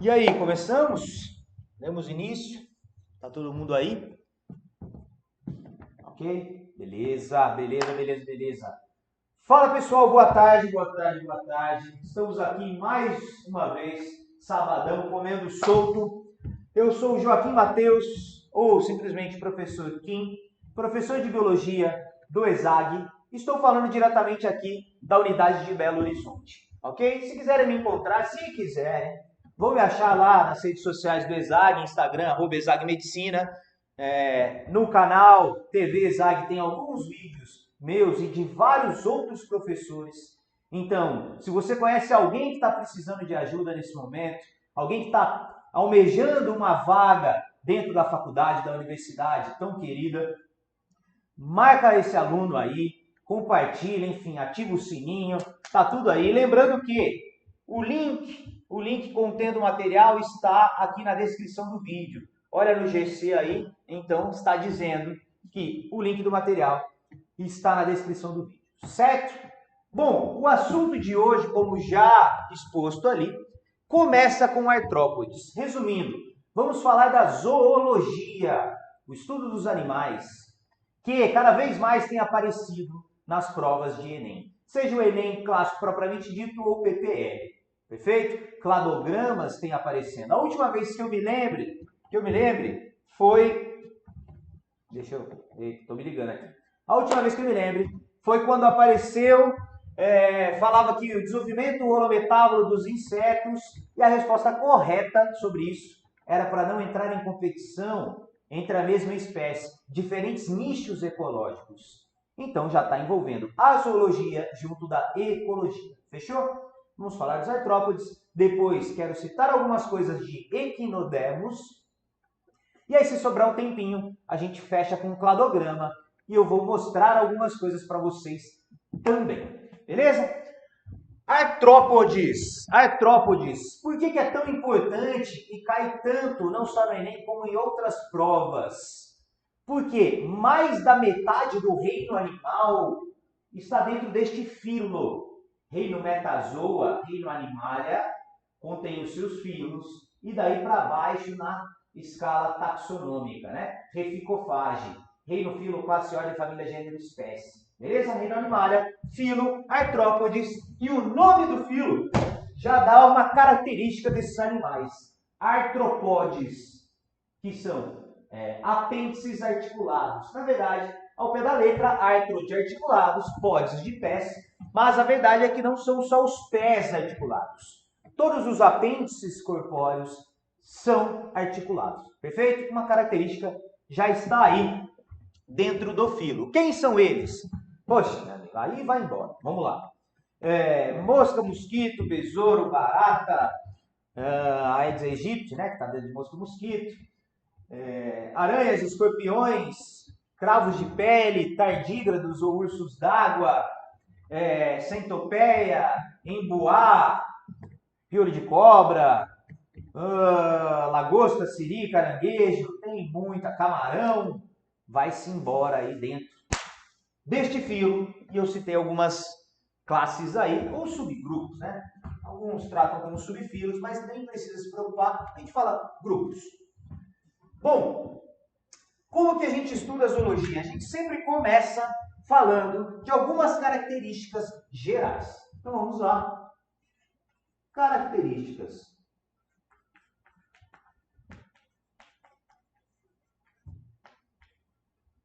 E aí, começamos? Demos início? Tá todo mundo aí? Ok? Beleza. Fala pessoal, boa tarde. Estamos aqui mais uma vez, sabadão, comendo solto. Eu sou o Joaquim Mateus, ou simplesmente Professor Kim, professor de Biologia do ESAG. Estou falando diretamente aqui da unidade de Belo Horizonte, ok? Se quiserem me encontrar, vão me achar lá nas redes sociais do ESAG, Instagram, @ESAGMedicina. No canal TV ESAG tem alguns vídeos meus e de vários outros professores. Então, se você conhece alguém que está precisando de ajuda nesse momento, alguém que está almejando uma vaga dentro da faculdade, da universidade tão querida, marca esse aluno aí, compartilha, enfim, ativa o sininho, tá tudo aí. Lembrando que o link contendo o material está aqui na descrição do vídeo. Olha no GC aí, então está dizendo que o link do material está na descrição do vídeo, certo? Bom, o assunto de hoje, como já exposto ali, começa com artrópodes. Resumindo, vamos falar da zoologia, o estudo dos animais, que cada vez mais tem aparecido nas provas de Enem. Seja o Enem clássico propriamente dito ou o PPL. Perfeito? Cladogramas têm aparecendo. A última vez que eu me lembre foi... Estou me ligando aqui. A última vez que eu me lembre foi quando apareceu, falava que o desenvolvimento holometábulo dos insetos, e a resposta correta sobre isso era para não entrar em competição entre a mesma espécie, diferentes nichos ecológicos. Então já está envolvendo a zoologia junto da ecologia. Fechou? Vamos falar dos artrópodes. Depois quero citar algumas coisas de equinodemos. E aí, se sobrar um tempinho, a gente fecha com um cladograma e eu vou mostrar algumas coisas para vocês também. Beleza? Artrópodes. Por que é tão importante e cai tanto, não só no Enem, como em outras provas? Porque mais da metade do reino animal está dentro deste filo. Reino Metazoa, reino Animalia, contém os seus filos, e daí para baixo na escala taxonômica, né? Reficofage, reino, filo, classe, ordem, família, gênero, espécie. Beleza? Reino Animalia, filo, artrópodes, e o nome do filo já dá uma característica desses animais. Artrópodes, que são apêndices articulados. Na verdade, ao pé da letra, artro de articulados, podes de pés, mas a verdade é que não são só os pés articulados. Todos os apêndices corpóreos são articulados. Perfeito? Uma característica já está aí dentro do filo. Quem são eles? Poxa, aí vai embora. Vamos lá. Mosca, mosquito, besouro, barata, Aedes aegypti, né, que está dentro de mosca, mosquito, aranhas, escorpiões, cravos de pele, tardígrados ou ursos d'água, centopeia, emboá, piolho de cobra, lagosta, siri, caranguejo, tem muita, camarão, vai-se embora aí dentro deste filo. E eu citei algumas classes aí, ou subgrupos, né? Alguns tratam como subfilos, mas nem precisa se preocupar, a gente fala grupos. Bom, como que a gente estuda a zoologia? A gente sempre começa falando de algumas características gerais. Então vamos lá. Características.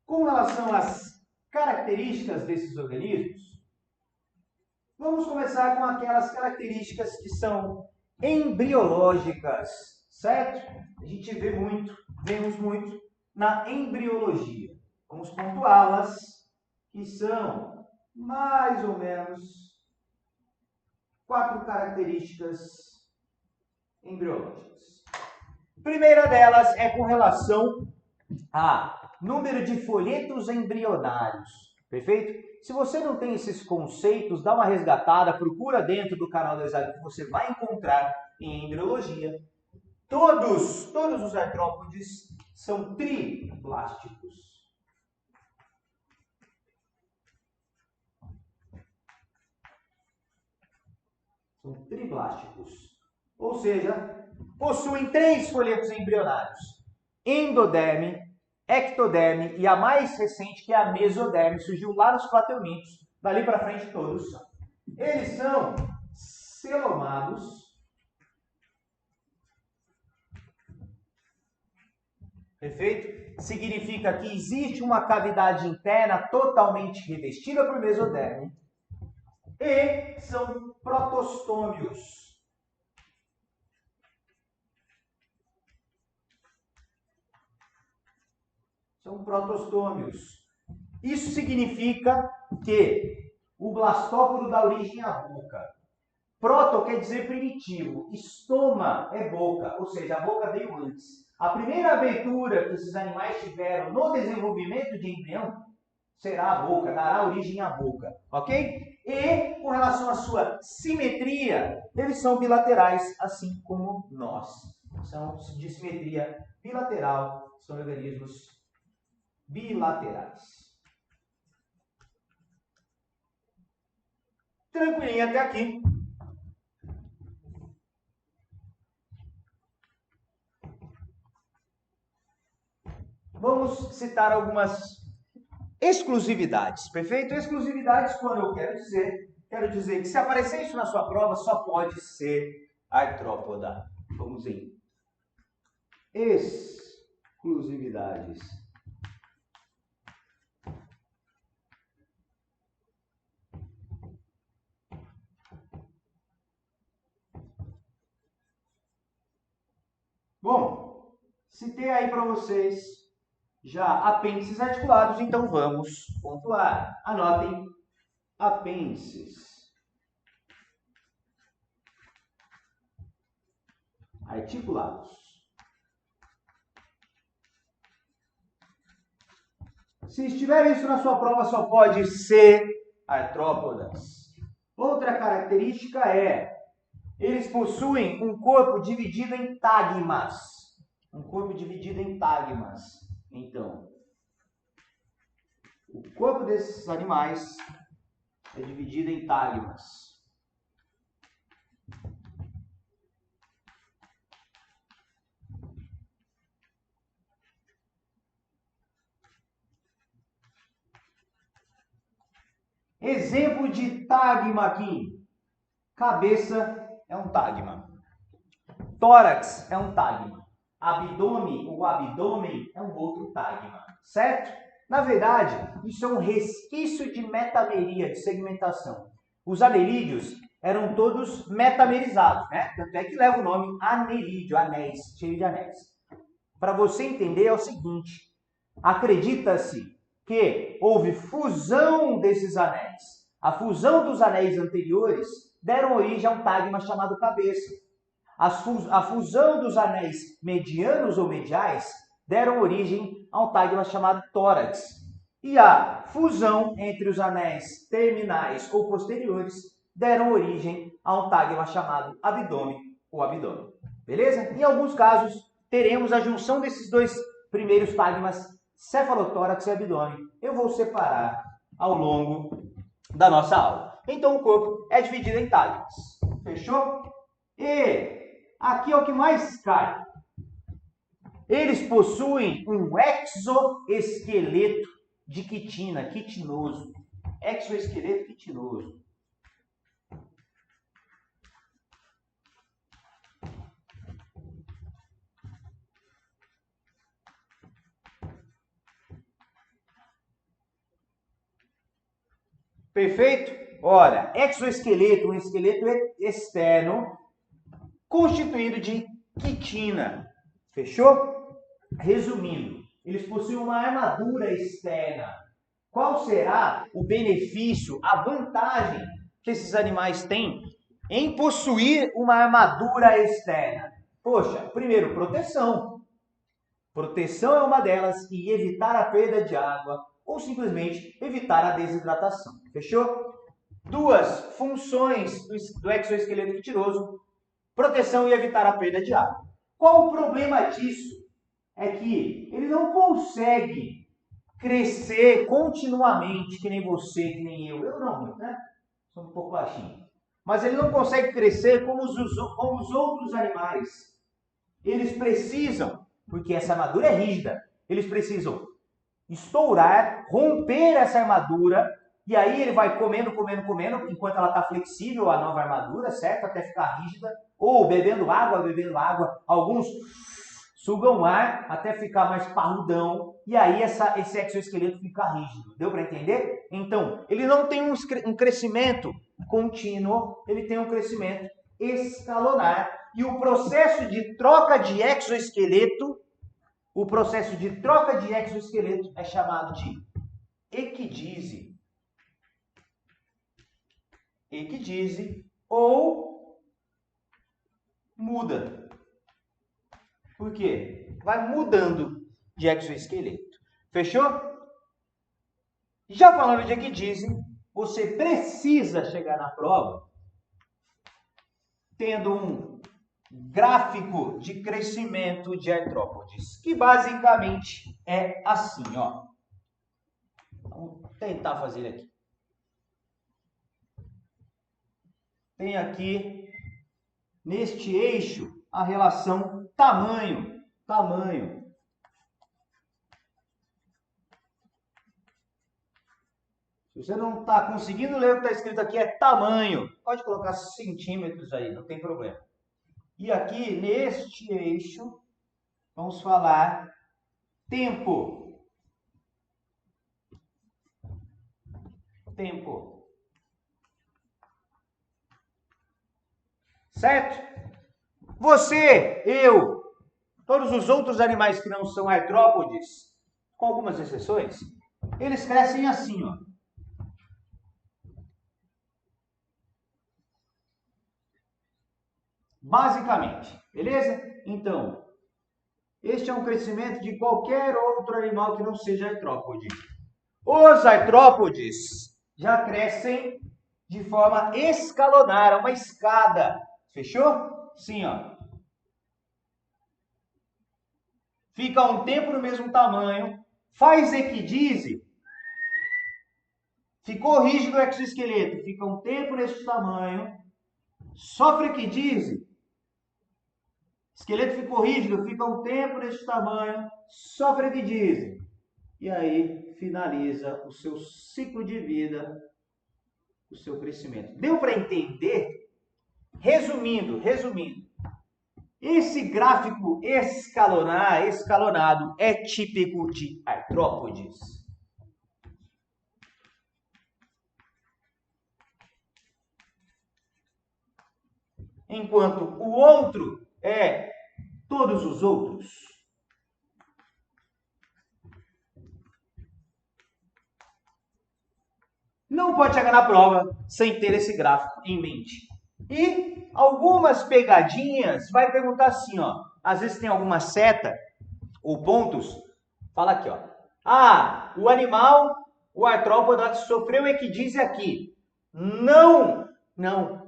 Com relação às características desses organismos, vamos começar com aquelas características que são embriológicas, certo? A gente vemos muito na embriologia. Vamos pontuá-las, que são mais ou menos 4 características embriológicas. A primeira delas é com relação a número de folhetos embrionários, perfeito? Se você não tem esses conceitos, dá uma resgatada, procura dentro do canal do ESAG que você vai encontrar em embriologia. Todos os artrópodes são triblásticos. São triblásticos. Ou seja, possuem 3 folhetos embrionários: endoderme, ectoderme e a mais recente, que é a mesoderme, surgiu lá nos plateumintos. Dali para frente todos são. Eles são celomados. Perfeito? Significa que existe uma cavidade interna totalmente revestida por mesoderme e são protostômios. São protostômios. Isso significa que o blastóporo dá origem à boca. Proto quer dizer primitivo. Estoma é boca, ou seja, a boca veio antes. A primeira abertura que esses animais tiveram no desenvolvimento de embrião será a boca, dará origem à boca, ok? E com relação à sua simetria, eles são bilaterais, assim como nós. São de simetria bilateral, são organismos bilaterais. Tranquilinho até aqui. Vamos citar algumas exclusividades, perfeito? Exclusividades, quando eu quero dizer que se aparecer isso na sua prova, só pode ser artrópoda. Vamos em exclusividades. Bom, citei aí para vocês já apêndices articulados, então vamos pontuar. Anotem apêndices articulados. Se estiver isso na sua prova, só pode ser artrópodas. Outra característica é, eles possuem um corpo dividido em tagmas. Um corpo dividido em tagmas. Então, o corpo desses animais é dividido em tagmas. Exemplo de tagma aqui. Cabeça é um tagma. Tórax é um tagma. Abdômen ou abdômen é um outro tagma. Certo? Na verdade, isso é um resquício de metameria, de segmentação. Os anelídeos eram todos metamerizados, né? Tanto é que leva o nome anelídeo, anéis, cheio de anéis. Para você entender é o seguinte, acredita-se que houve fusão desses anéis. A fusão dos anéis anteriores deram origem a um tagma chamado cabeça. A fusão dos anéis medianos ou mediais deram origem a um tagma chamado tórax. E a fusão entre os anéis terminais ou posteriores deram origem a um tagma chamado abdômen ou abdômen. Beleza? Em alguns casos, teremos a junção desses dois primeiros tagmas, cefalotórax e abdômen. Eu vou separar ao longo da nossa aula. Então, o corpo é dividido em tagmas. Fechou? E aqui é o que mais cai. Eles possuem um exoesqueleto de quitina, quitinoso. Exoesqueleto quitinoso. Perfeito? Ora, exoesqueleto, um esqueleto externo constituído de quitina. Fechou? Resumindo, eles possuem uma armadura externa. Qual será o benefício, a vantagem que esses animais têm em possuir uma armadura externa? Poxa, primeiro, proteção. Proteção é uma delas e evitar a perda de água ou simplesmente evitar a desidratação. Fechou? Duas funções do exoesqueleto quitinoso: proteção e evitar a perda de água. Qual o problema disso? É que ele não consegue crescer continuamente, que nem você, que nem eu. Eu não, né? Sou um pouco baixinho. Mas ele não consegue crescer como os outros animais. eles precisam, porque essa armadura é rígida, eles precisam estourar, romper essa armadura, e aí ele vai comendo, enquanto ela está flexível, a nova armadura, certo? Até ficar rígida, ou bebendo água, alguns sugam ar até ficar mais parrudão, e aí esse exoesqueleto fica rígido. Deu para entender? Então, ele não tem um crescimento contínuo, ele tem um crescimento escalonar, e o processo de troca de exoesqueleto, é chamado de equidise. Equidise ou muda. Por quê? Vai mudando de exoesqueleto. Fechou? Já falando de equidise, você precisa chegar na prova tendo um gráfico de crescimento de artrópodes, que basicamente é assim, ó. Vamos tentar fazer aqui. Tem aqui, neste eixo, a relação tamanho. Se você não está conseguindo ler o que está escrito aqui, é tamanho. Pode colocar centímetros aí, não tem problema. E aqui, neste eixo, vamos falar tempo. Certo? Você, eu, todos os outros animais que não são artrópodes, com algumas exceções, eles crescem assim, ó. Basicamente, beleza? Então, este é um crescimento de qualquer outro animal que não seja artrópode. Os artrópodes já crescem de forma escalonar, uma escada. Fechou? Sim, ó. Fica um tempo no mesmo tamanho, faz equidise, ficou rígido o exoesqueleto, fica um tempo nesse tamanho, sofre equidise, esqueleto ficou rígido, fica um tempo nesse tamanho, sofre equidise, e aí finaliza o seu ciclo de vida, o seu crescimento. Deu para entender? Resumindo, esse gráfico escalonado é típico de artrópodes. Enquanto o outro é todos os outros. Não pode chegar na prova sem ter esse gráfico em mente. E algumas pegadinhas, vai perguntar assim, ó. Às vezes tem alguma seta ou pontos, fala aqui, ó. Ah, o animal, o artrópode sofreu equidise aqui. Não,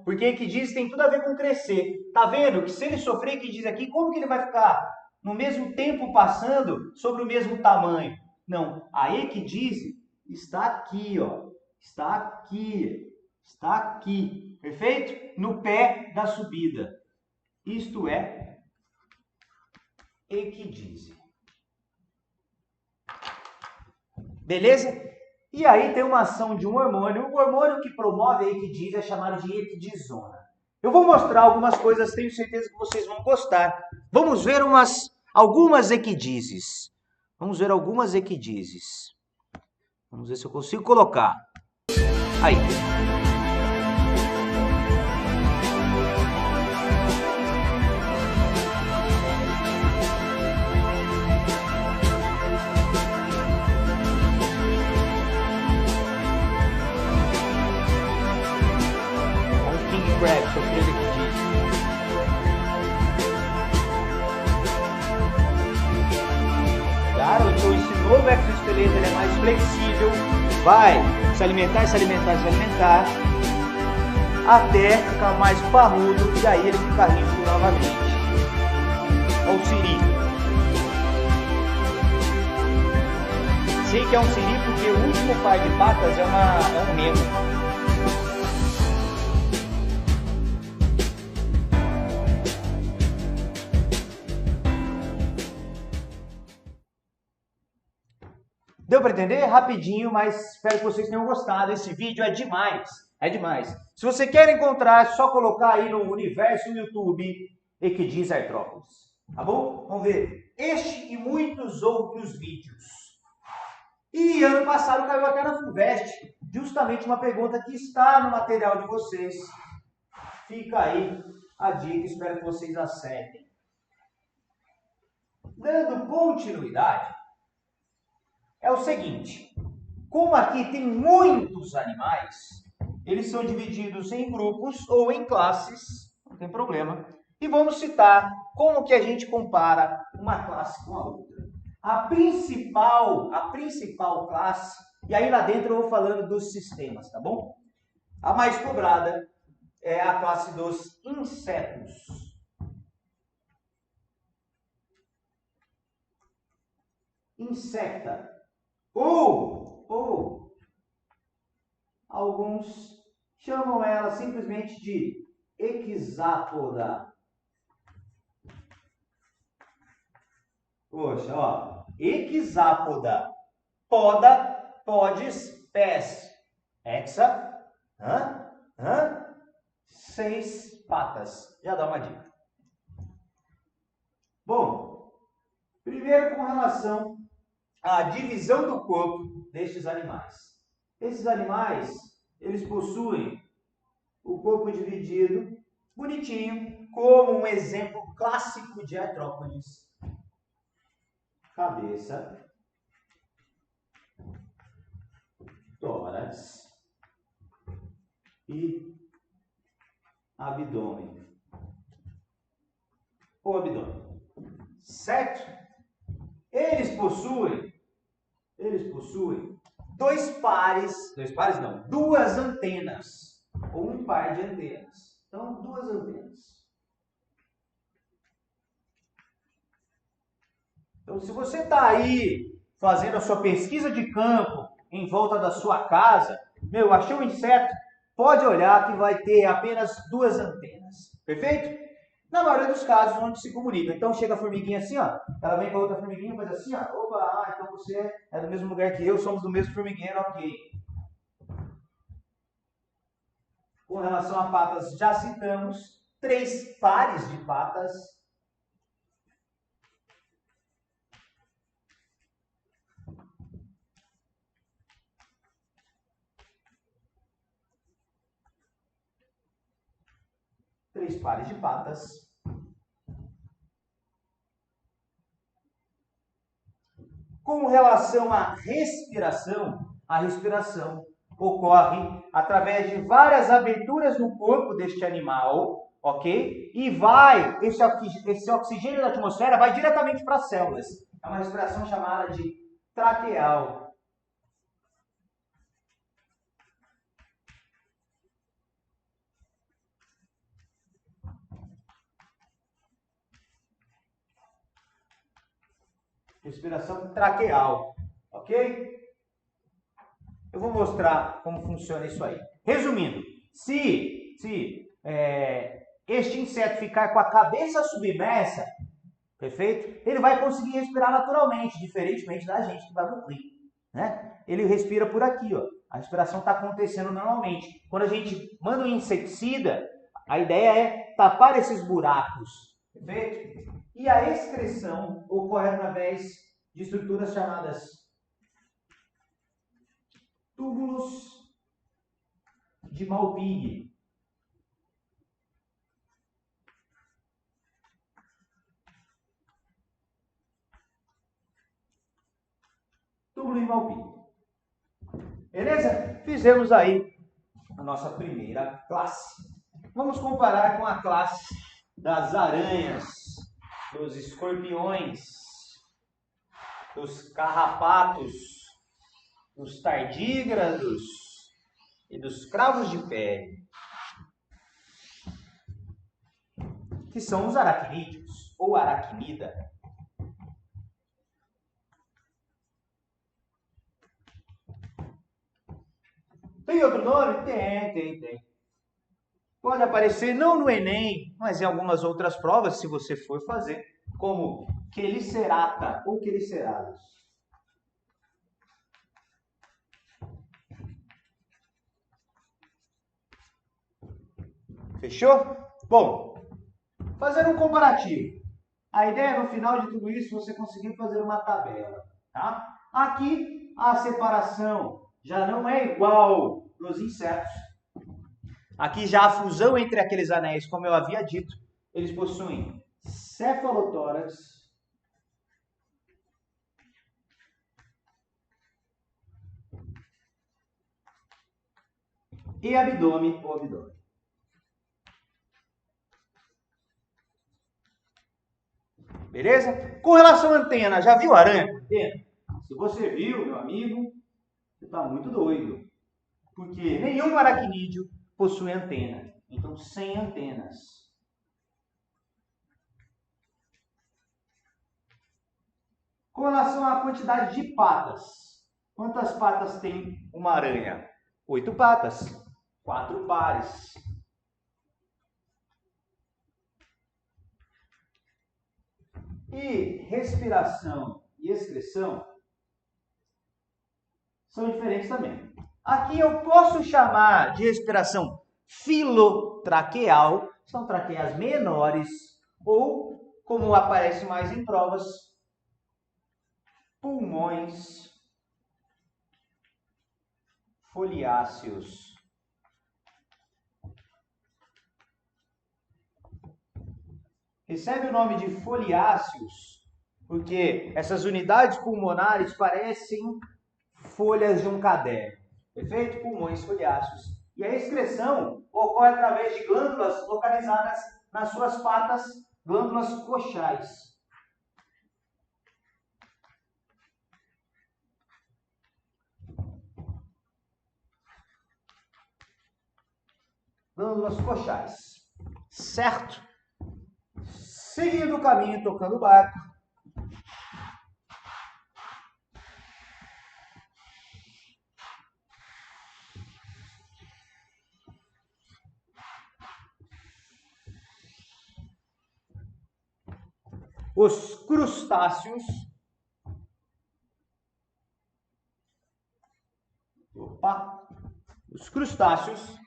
porque equidise tem tudo a ver com crescer. Tá vendo que se ele sofrer equidise aqui, como que ele vai ficar no mesmo tempo passando sobre o mesmo tamanho? Não, a equidise está aqui, ó. Está aqui, perfeito? No pé da subida. Isto é equidise. Beleza? E aí tem uma ação de um hormônio. O hormônio que promove a equidise é chamado de equidisona. Eu vou mostrar algumas coisas, tenho certeza que vocês vão gostar. Vamos ver algumas equidises. Vamos ver se eu consigo colocar. Aí. Crab, sofreu equidise. Claro, então esse novo exoesqueleto ele é mais flexível, vai se alimentar, até ficar mais parrudo e aí ele fica rígido novamente. Olha o siri. Sei que é um siri porque o último par de patas é um remo. Deu para entender? Rapidinho, mas espero que vocês tenham gostado. Esse vídeo é demais. É demais. Se você quer encontrar, é só colocar aí no universo YouTube Equidiz Artrópolis. Tá bom? Vamos ver este e muitos outros vídeos. E ano passado caiu até na FUVEST, justamente uma pergunta que está no material de vocês. Fica aí a dica, espero que vocês acertem. Dando continuidade, é o seguinte, como aqui tem muitos animais, eles são divididos em grupos ou em classes, não tem problema, e vamos citar como que a gente compara uma classe com a outra. A principal classe, e aí lá dentro eu vou falando dos sistemas, tá bom? A mais cobrada é a classe dos insetos. Insecta. Ou alguns chamam ela simplesmente de hexápoda. Poxa, ó, hexápoda, poda, podes, pés, hexa, 6 patas. Já dá uma dica. Bom, primeiro com relação à divisão do corpo destes animais. Esses animais, eles possuem o corpo dividido, bonitinho, como um exemplo clássico de artrópodes. Cabeça, tórax e abdômen. O abdômen. Certo? Eles possuem duas antenas, ou um par de antenas. Então, duas antenas. Então, se você está aí fazendo a sua pesquisa de campo em volta da sua casa, achei um inseto, pode olhar que vai ter apenas duas antenas. Perfeito? Na maioria dos casos, onde se comunica. Então, chega a formiguinha assim, ó, ela vem com a outra formiguinha, faz assim, ó, opa, então você é do mesmo lugar que eu, somos do mesmo formigueiro, ok. Com relação a patas, já citamos 3 pares de patas. Com relação à respiração, a respiração ocorre através de várias aberturas no corpo deste animal, ok? E esse oxigênio da atmosfera vai diretamente para as células. É uma respiração chamada de traqueal. Respiração traqueal, ok? Eu vou mostrar como funciona isso aí. Resumindo, se este inseto ficar com a cabeça submersa, perfeito? Ele vai conseguir respirar naturalmente, diferentemente da gente que vai morrer, né? Ele respira por aqui, ó. A respiração está acontecendo normalmente. Quando a gente manda um inseticida, a ideia é tapar esses buracos, perfeito? E a excreção ocorre através de estruturas chamadas túbulos de Malpighi. Túbulo de Malpighi. Beleza? Fizemos aí a nossa primeira classe. Vamos comparar com a classe das aranhas, dos escorpiões, dos carrapatos, dos tardígrados e dos cravos de pele, que são os aracnídeos ou aracnida. Tem outro nome? Tem. Pode aparecer não no Enem, mas em algumas outras provas, se você for fazer, como Chelicerata ou Cheliceratus. Fechou? Bom, fazer um comparativo. A ideia é, no final de tudo isso, você conseguir fazer uma tabela. Tá? Aqui, a separação já não é igual nos insetos. Aqui já a fusão entre aqueles anéis, como eu havia dito, eles possuem cefalotórax e abdômen ou abdômen. Beleza? Com relação à antena, já viu aranha com antena? Se você viu, meu amigo, você está muito doido. Porque nenhum aracnídeo possui antena. Então, sem antenas. Com relação à quantidade de patas. Quantas patas tem uma aranha? 8 patas. 4 pares. E respiração e excreção são diferentes também. Aqui eu posso chamar de respiração filotraqueal, são traqueias menores, ou, como aparece mais em provas, pulmões foliáceos. Recebe o nome de foliáceos porque essas unidades pulmonares parecem folhas de um caderno. Perfeito? Pulmões foliáceos. E a excreção ocorre através de glândulas localizadas nas suas patas, glândulas coxais. Glândulas coxais. Certo? Seguindo o caminho, tocando o barco. Os crustáceos. Os crustáceos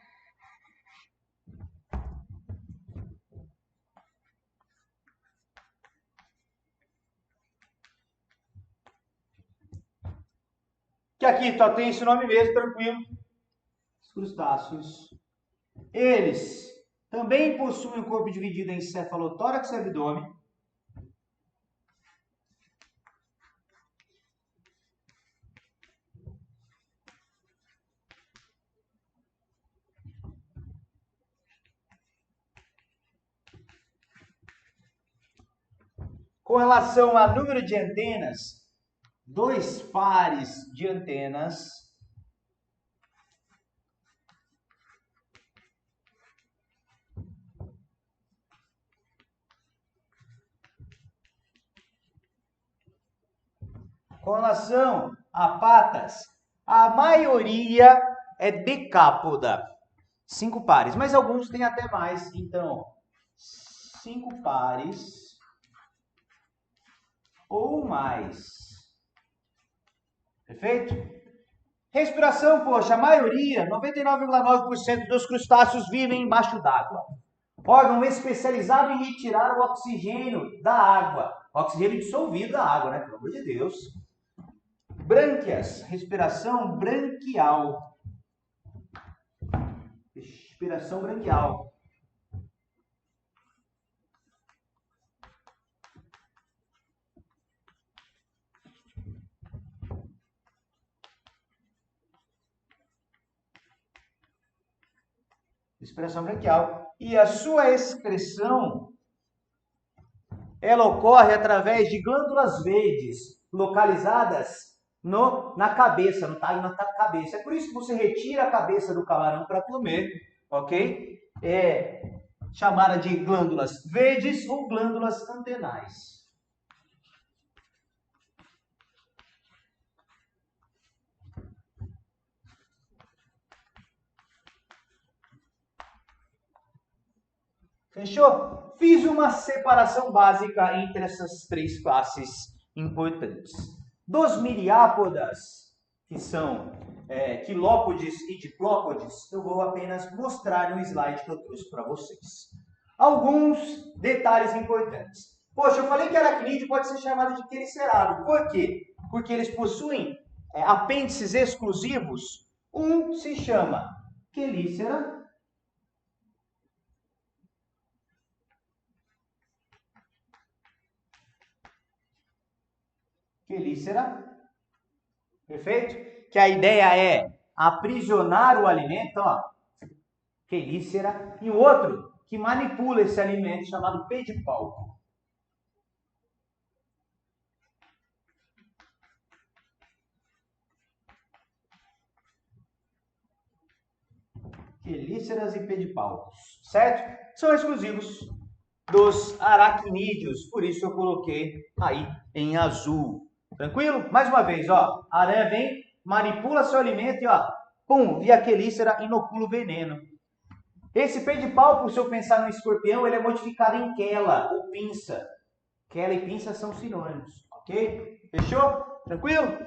que aqui só tem esse nome mesmo, tranquilo. Os crustáceos. Eles também possuem o corpo dividido em cefalotórax e abdômen. Com relação ao número de antenas, 2 pares de antenas. Com relação a patas, a maioria é decápoda. 5 pares, mas alguns têm até mais. Então, 5 pares ou mais. Perfeito? Respiração, poxa, a maioria, 99,9% dos crustáceos vivem embaixo d'água. Órgão especializado em retirar o oxigênio da água. Oxigênio dissolvido da água, né? Pelo amor de Deus. Brânquias, respiração branquial. Respiração branquial. Respiração branquial. E a sua excreção, ela ocorre através de glândulas verdes localizadas na cabeça, no talho na cabeça. É por isso que você retira a cabeça do camarão para comer, ok? É chamada de glândulas verdes ou glândulas antenais. Fechou? Fiz uma separação básica entre essas 3 classes importantes. Dos miriápodas, que são quilópodes e diplópodes, eu vou apenas mostrar no slide que eu trouxe para vocês. Alguns detalhes importantes. Poxa, eu falei que aracnídeo pode ser chamado de quelicerado. Por quê? Porque eles possuem apêndices exclusivos. Um se chama quelícera. Perfeito? Que a ideia é aprisionar o alimento, então, ó, quelícera, e o outro que manipula esse alimento chamado pedipalpo. Quelíceras e pedipalpos, certo? São exclusivos dos aracnídeos, por isso eu coloquei aí em azul. Tranquilo? Mais uma vez, ó, a aranha vem, manipula seu alimento e ó, pum, via quelícera, inocula o veneno. Esse pedipalpo, se eu pensar no escorpião, ele é modificado em quela ou pinça. Quela e pinça são sinônimos, ok? Fechou? Tranquilo?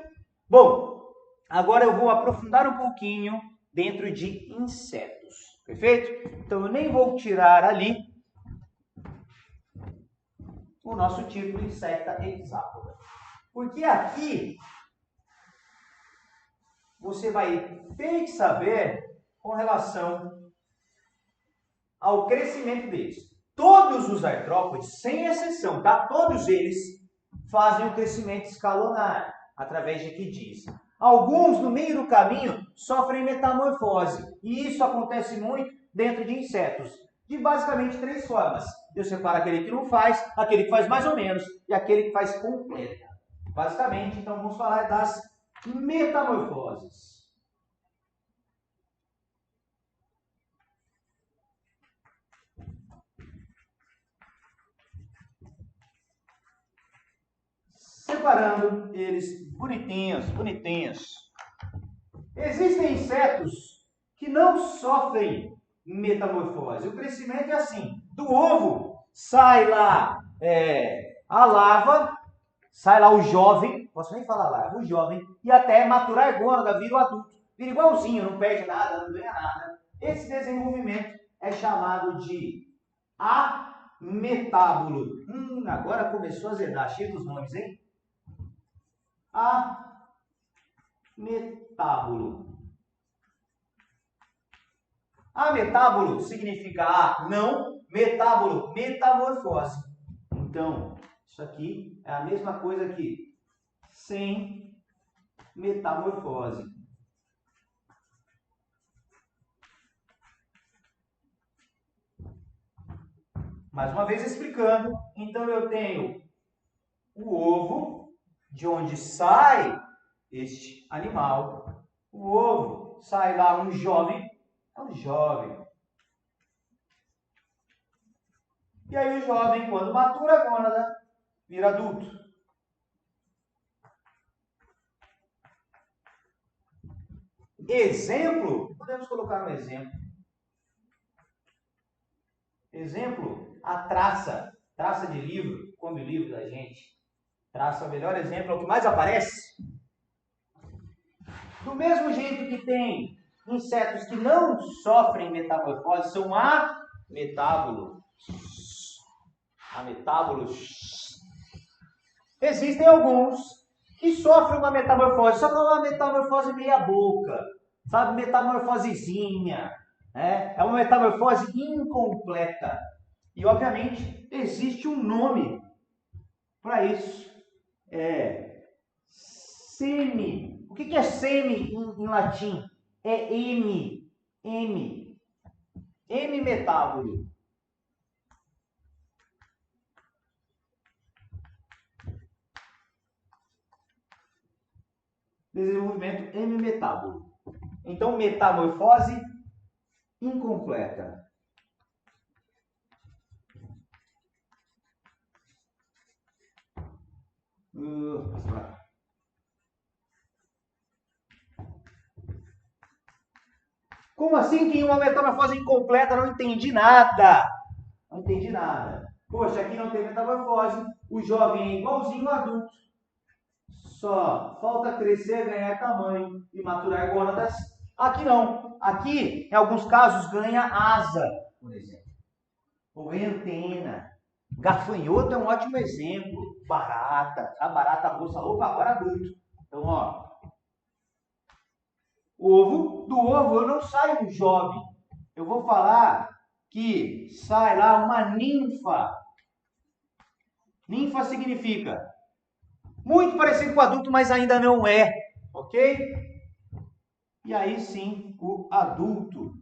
Bom, agora eu vou aprofundar um pouquinho dentro de insetos, perfeito? Então eu nem vou tirar ali o nosso tipo de insecta hexápoda. Porque aqui você vai ter que saber com relação ao crescimento deles. Todos os artrópodes, sem exceção, tá? Todos eles fazem o crescimento escalonar, através de equidise. Alguns, no meio do caminho, sofrem metamorfose. E isso acontece muito dentro de insetos, de basicamente 3 formas. Eu separo aquele que não faz, aquele que faz mais ou menos e aquele que faz completa. Basicamente, então, vamos falar das metamorfoses. Separando eles bonitinhos, bonitinhos. Existem insetos que não sofrem metamorfose. O crescimento é assim. Do ovo sai lá a larva, sai lá o jovem, posso nem falar larva, o jovem, e até maturar a gônada, vira o adulto. Vira igualzinho, não perde nada, não ganha nada. Esse desenvolvimento é chamado de ametábulo. Agora começou a azedar, cheio dos nomes, hein? Ametábulo. Ametábulo significa não, metábulo, metamorfose. Então, isso aqui é a mesma coisa que sem metamorfose. Mais uma vez explicando, então eu tenho o ovo, de onde sai este animal. O ovo, sai lá um jovem, é um jovem. E aí o jovem, quando matura a gônada, vira adulto. Exemplo, podemos colocar um exemplo. Exemplo, a traça de livro, come o livro da gente. Traça é o melhor exemplo, é o que mais aparece. Do mesmo jeito que tem insetos que não sofrem metamorfose, são ametábulos. Ametábulos. Existem alguns que sofrem uma metamorfose, só que é uma metamorfose meia boca, sabe, metamorfosezinha, né? É uma metamorfose incompleta. E, obviamente, existe um nome para isso. Semi. O que é semi em latim? É M. M-metábulo. Desenvolvimento M-metábulo. Então, metamorfose incompleta. Como assim que uma metamorfose incompleta? Não entendi nada. Não entendi nada. Poxa, aqui não tem metamorfose. O jovem é igualzinho ao adulto. Só falta crescer, ganhar tamanho e maturar gônadas. Aqui não. Aqui, em alguns casos, ganha asa, por exemplo. Ou ganha antena. Gafanhoto é um ótimo exemplo. Barata. A barata russa, opa, agora adulto. Então, ó. Do ovo eu não saio um jovem. Eu vou falar que sai lá uma ninfa. Ninfa significa muito parecido com o adulto, mas ainda não é. Ok? E aí sim, o adulto.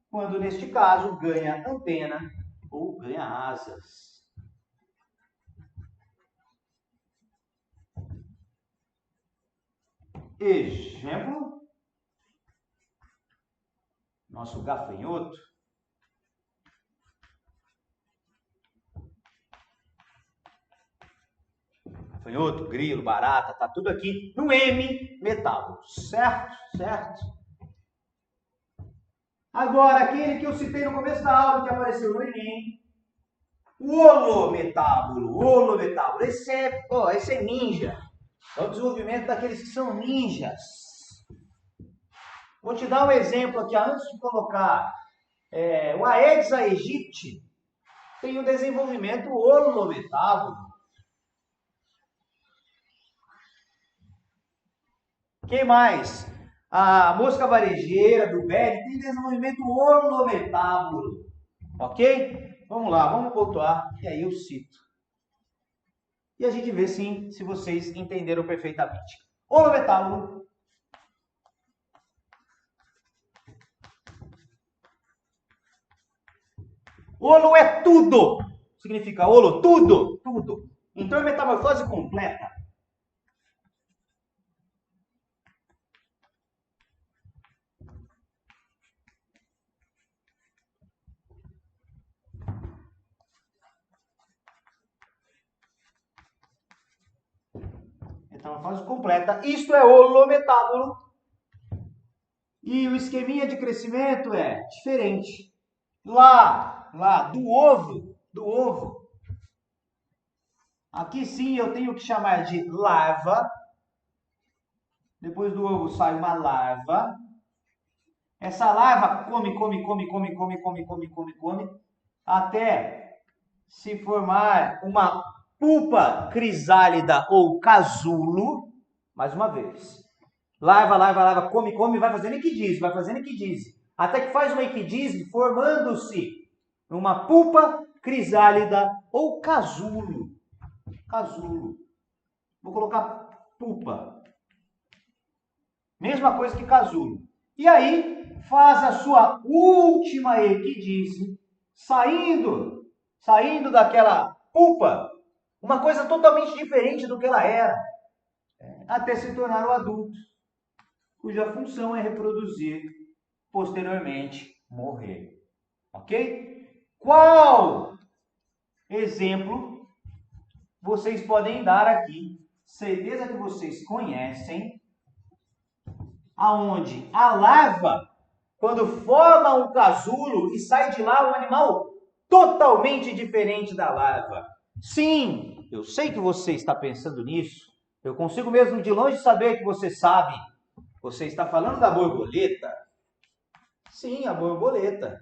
Quando neste caso ganha antena ou ganha asas. Exemplo. Nosso gafanhoto. Gafanhoto, grilo, barata, tá tudo aqui no M metábulo, certo? Certo? Agora, aquele que eu citei no começo da aula, que apareceu no Enem, o holometábulo. Holometábulo. Esse é ninja. É o desenvolvimento daqueles que são ninjas. Vou te dar um exemplo aqui, antes de colocar o Aedes aegypti, tem o desenvolvimento holometábulo. Quem mais? A mosca varejeira do Bell tem desenvolvimento holometábulo. Ok? Vamos lá, vamos pontuar. E aí eu cito. E a gente vê sim se vocês entenderam perfeitamente. Holometábulo. Holo é tudo. Significa holo, tudo. Tudo. Então é metamorfose completa. Metamorfose completa. Isto é holometábulo. E o esqueminha de crescimento é diferente. Lá, do ovo. Aqui sim eu tenho que chamar de larva. Depois do ovo sai uma larva. Essa larva come, até se formar uma pupa crisálida ou casulo. Mais uma vez. Larva, come, vai fazendo equidise. Até que faz uma equidise formando-se uma pupa crisálida ou casulo. Casulo. Vou colocar pupa. Mesma coisa que casulo. E aí faz a sua última equidise, saindo daquela pupa, uma coisa totalmente diferente do que ela era, até se tornar o adulto, cuja função é reproduzir, posteriormente morrer. Ok? Qual exemplo vocês podem dar aqui? Certeza que vocês conhecem, aonde a larva, quando forma um casulo e sai de lá um animal totalmente diferente da larva. Sim, eu sei que você está pensando nisso. Eu consigo mesmo de longe saber que você sabe. Você está falando da borboleta? Sim, a borboleta.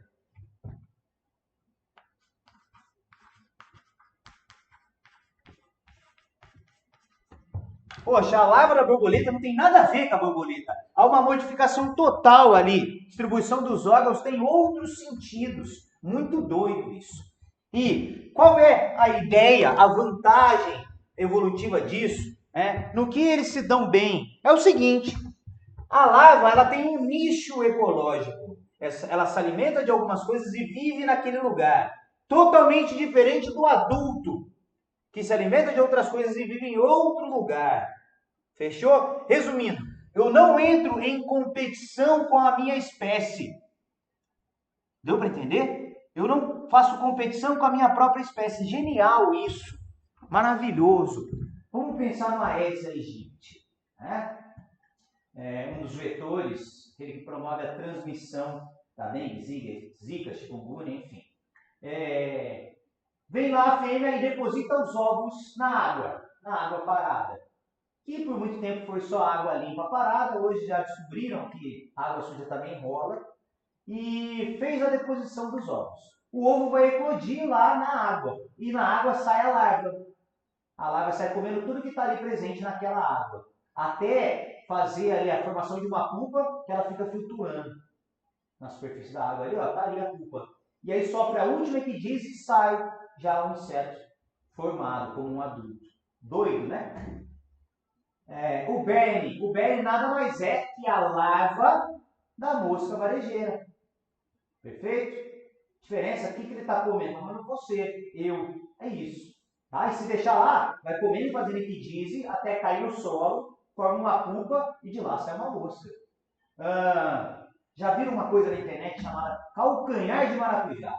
Poxa, a larva da borboleta não tem nada a ver com a borboleta. Há uma modificação total ali. Distribuição dos órgãos tem outros sentidos. Muito doido isso. E qual é a ideia, a vantagem evolutiva disso? No que eles se dão bem? É o seguinte, a larva ela tem um nicho ecológico. Ela se alimenta de algumas coisas e vive naquele lugar. Totalmente diferente do adulto, que se alimenta de outras coisas e vive em outro lugar. Fechou? Resumindo, eu não entro em competição com a minha espécie. Deu para entender? Eu não faço competição com a minha própria espécie. Genial isso. Maravilhoso. Vamos pensar no Aedes aegypti. Um dos vetores, aquele que promove a transmissão da dengue, zika, chikungunya, enfim. Vem lá a fêmea e deposita os ovos na água parada. Que por muito tempo foi só água limpa parada, hoje já descobriram que a água suja também rola. E fez a deposição dos ovos. O ovo vai eclodir lá na água. E na água sai a larva. A larva sai comendo tudo que está ali presente naquela água. Até fazer ali a formação de uma pupa que ela fica flutuando na superfície da água. Ali, ó, tá ali a pupa. E aí sopra a última ecdise e sai já um inseto formado como um adulto. Doido, né? O berne nada mais é que a larva da mosca varejeira. Perfeito? Diferença aqui que ele está comendo, comendo você, eu. É isso. Tá? E se deixar lá, vai comendo e fazendo epidise até cair no solo, forma uma pupa e de lá sai uma mosca. Já viram uma coisa na internet chamada calcanhar de maracujá?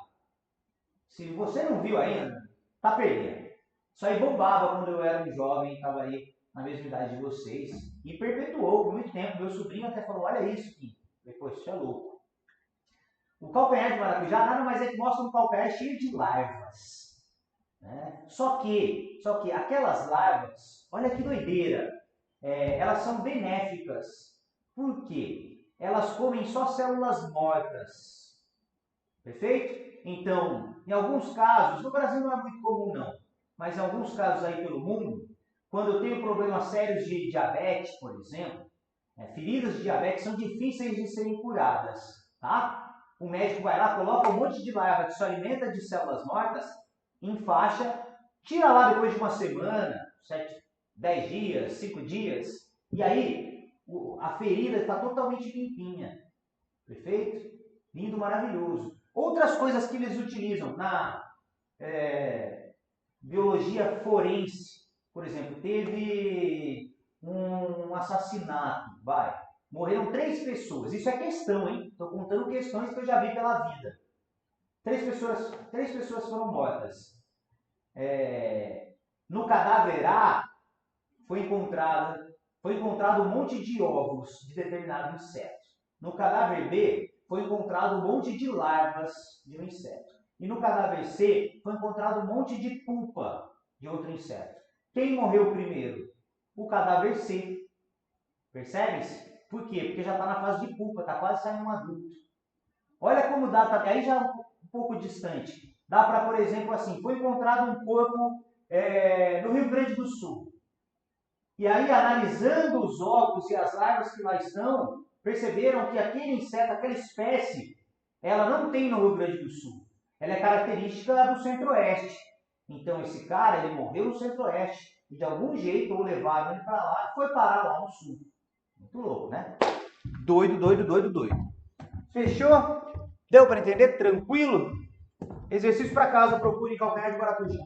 Se você não viu ainda, tá perdendo. Isso aí bombava quando eu era um jovem e estava aí na mesma idade de vocês. E perpetuou por muito tempo. Meu sobrinho até falou, olha isso aqui. Depois, isso é louco. O calcanhar de maracujá nada mais é que mostra um calcanhar cheio de larvas. Né? Só que aquelas larvas, olha que doideira, elas são benéficas. Por quê? Elas comem só células mortas. Perfeito? Então, em alguns casos, no Brasil não é muito comum não, mas em alguns casos aí pelo mundo, quando eu tenho problemas sérios de diabetes, por exemplo, feridas de diabetes são difíceis de serem curadas, tá? O médico vai lá, coloca um monte de larva que se alimenta de células mortas, enfaixa, tira lá depois de uma semana, 10 dias, 5 dias, e aí a ferida está totalmente limpinha. Perfeito? Lindo, maravilhoso. Outras coisas que eles utilizam na biologia forense, por exemplo, teve um assassinato, morreram 3 pessoas. Isso é questão, hein? Estou contando questões que eu já vi pela vida. 3 pessoas foram mortas. No cadáver A foi encontrado um monte de ovos de determinado inseto. No cadáver B foi encontrado um monte de larvas de um inseto. E no cadáver C foi encontrado um monte de pupa de outro inseto. Quem morreu primeiro? O cadáver C. Percebe-se? Por quê? Porque já está na fase de pupa, está quase saindo um adulto. Olha como dá, aí já um pouco distante. Dá para, por exemplo, assim, foi encontrado um corpo no Rio Grande do Sul. E aí, analisando os ovos e as larvas que lá estão, perceberam que aquele inseto, aquela espécie, ela não tem no Rio Grande do Sul. Ela é característica do Centro-Oeste. Então, esse cara, ele morreu no Centro-Oeste. E de algum jeito, ou levaram ele para lá, e foi parar lá no Sul. Muito louco, né? Doido, doido, doido, doido. Fechou? Deu para entender? Tranquilo? Exercício para casa, procure calcanhar de maracujá.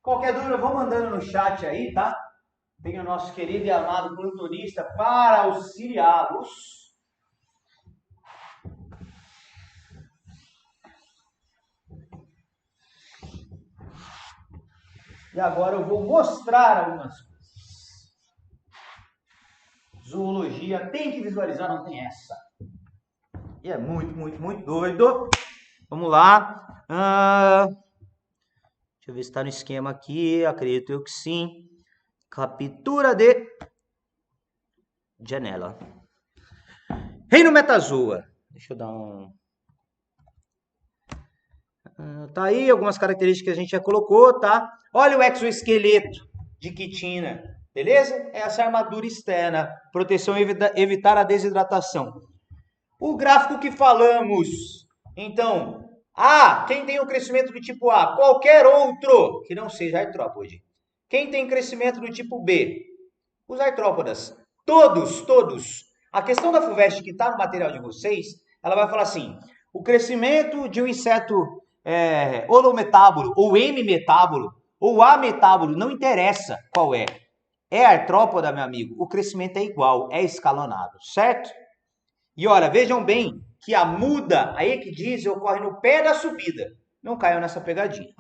Qualquer dúvida, vou mandando no chat aí, tá? Tem o nosso querido e amado plantonista para auxiliá-los. E agora eu vou mostrar algumas coisas. Zoologia tem que visualizar, não tem essa. E é muito, muito, muito doido. Vamos lá. Deixa eu ver se está no esquema aqui. Acredito eu que sim. Captura de janela. Reino Metazoa. Deixa eu dar um... Tá aí, algumas características que a gente já colocou, tá? Olha o exoesqueleto de quitina, beleza? Essa armadura externa, proteção e evitar a desidratação. O gráfico que falamos, então, quem tem o crescimento do tipo A? Qualquer outro que não seja artrópode. Quem tem crescimento do tipo B? Os artrópodas. Todos. A questão da FUVEST que está no material de vocês, ela vai falar assim, o crescimento de um inseto holometábolo, ou hemimetábolo, ou ametábolo, não interessa qual é. É artrópoda, meu amigo, o crescimento é igual, é escalonado, certo? E olha, vejam bem que a muda, a ecdise, ocorre no pé da subida. Não caiam nessa pegadinha.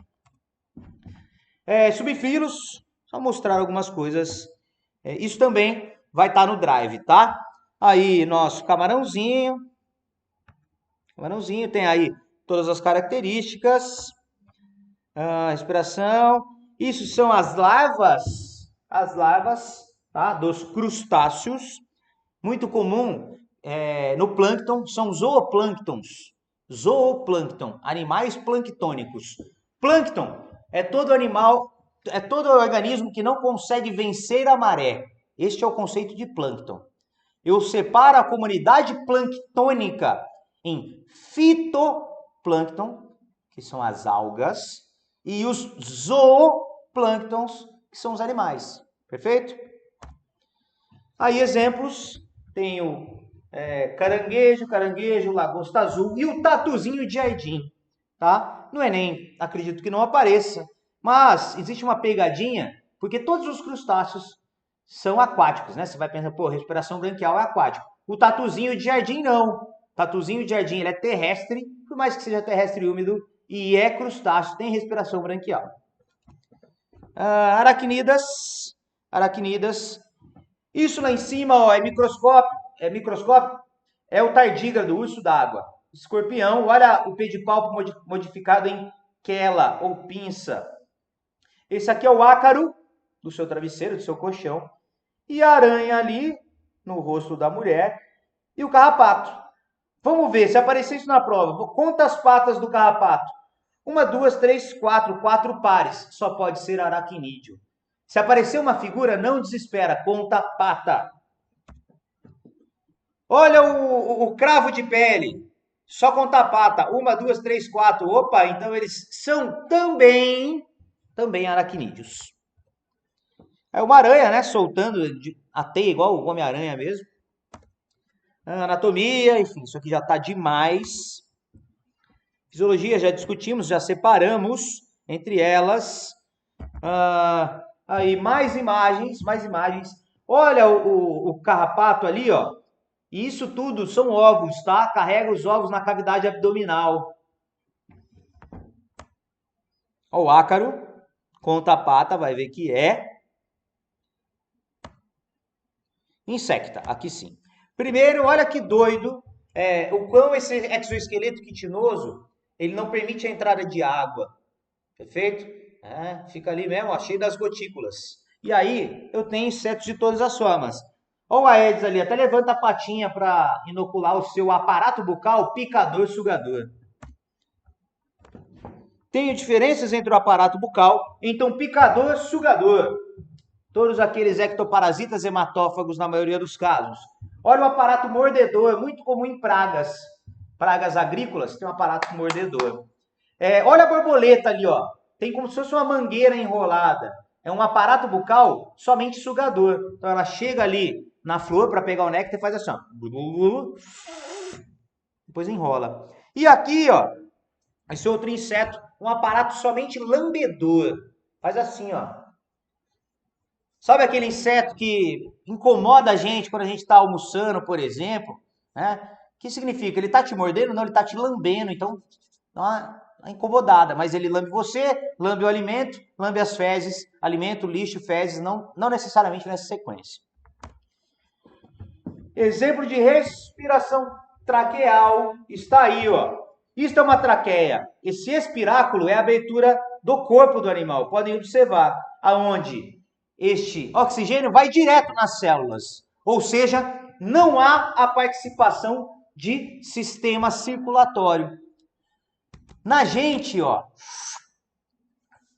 Subfilos só mostrar algumas coisas. Isso também vai estar no Drive, tá? Aí, nosso camarãozinho. Camarãozinho tem aí todas as características. Respiração. Isso são as larvas, tá? Dos crustáceos. Muito comum no plâncton, são zooplânctons. Zooplâncton, animais planctônicos. Plâncton é todo animal, é todo organismo que não consegue vencer a maré. Este é o conceito de plâncton. Eu separo a comunidade planctônica em fitoplâncton, que são as algas, e os zooplânctons, que são os animais. Perfeito? Aí exemplos, tem o caranguejo, lagosta azul e o tatuzinho de jardim. Tá? No Enem, acredito que não apareça, mas existe uma pegadinha, porque todos os crustáceos são aquáticos, né? Você vai pensar, pô, respiração branquial é aquático. O tatuzinho de jardim não. O tatuzinho de jardim ele é terrestre, por mais que seja terrestre e úmido, e é crustáceo, tem respiração branquial. Aracnídeas. Isso lá em cima, ó, é microscópio, é o tardígrado, o urso d'água. Escorpião, olha o pedipalpo modificado em quela ou pinça. Esse aqui é o ácaro do seu travesseiro, do seu colchão. E a aranha ali, no rosto da mulher. E o carrapato. Vamos ver, se aparecer isso na prova, conta as patas do carrapato. 1, 2, 3, 4, 4 pares. Só pode ser aracnídeo. Se aparecer uma figura, não desespera, conta a pata. Olha o cravo de pele. Só conta a pata. 1, 2, 3, 4. Opa, então eles são também aracnídeos. É uma aranha, né? Soltando a teia igual o Homem-Aranha mesmo. Anatomia, enfim, isso aqui já está demais. Fisiologia, já discutimos, já separamos entre elas. Aí, mais imagens. Olha o carrapato ali, ó. Isso tudo são ovos, tá? Carrega os ovos na cavidade abdominal. Ó, o ácaro, conta a pata, vai ver que é insecta, aqui sim. Primeiro, olha que doido, o quão esse exoesqueleto quitinoso, ele não permite a entrada de água, perfeito? Fica ali mesmo, ó, cheio das gotículas. E aí, eu tenho insetos de todas as formas. Olha o Aedes ali, até levanta a patinha para inocular o seu aparato bucal picador-sugador. Tenho diferenças entre o aparato bucal, então picador-sugador. Todos aqueles ectoparasitas hematófagos na maioria dos casos. Olha o aparato mordedor, muito comum em pragas. Pragas agrícolas tem um aparato mordedor. Olha a borboleta ali, ó. Tem como se fosse uma mangueira enrolada. É um aparato bucal somente sugador. Então ela chega ali na flor para pegar o néctar e faz assim, ó. Depois enrola. E aqui, ó, esse outro inseto, um aparato somente lambedor. Faz assim, ó. Sabe aquele inseto que incomoda a gente quando a gente está almoçando, por exemplo? Né? O que significa? Ele está te mordendo? Não, ele está te lambendo. Então, dá uma incomodada. Mas ele lambe você, lambe o alimento, lambe as fezes. Alimento, lixo, fezes, não necessariamente nessa sequência. Exemplo de respiração traqueal está aí, ó. Isto é uma traqueia. Esse espiráculo é a abertura do corpo do animal. Podem observar aonde este oxigênio vai direto nas células. Ou seja, não há a participação de sistema circulatório. Na gente, ó,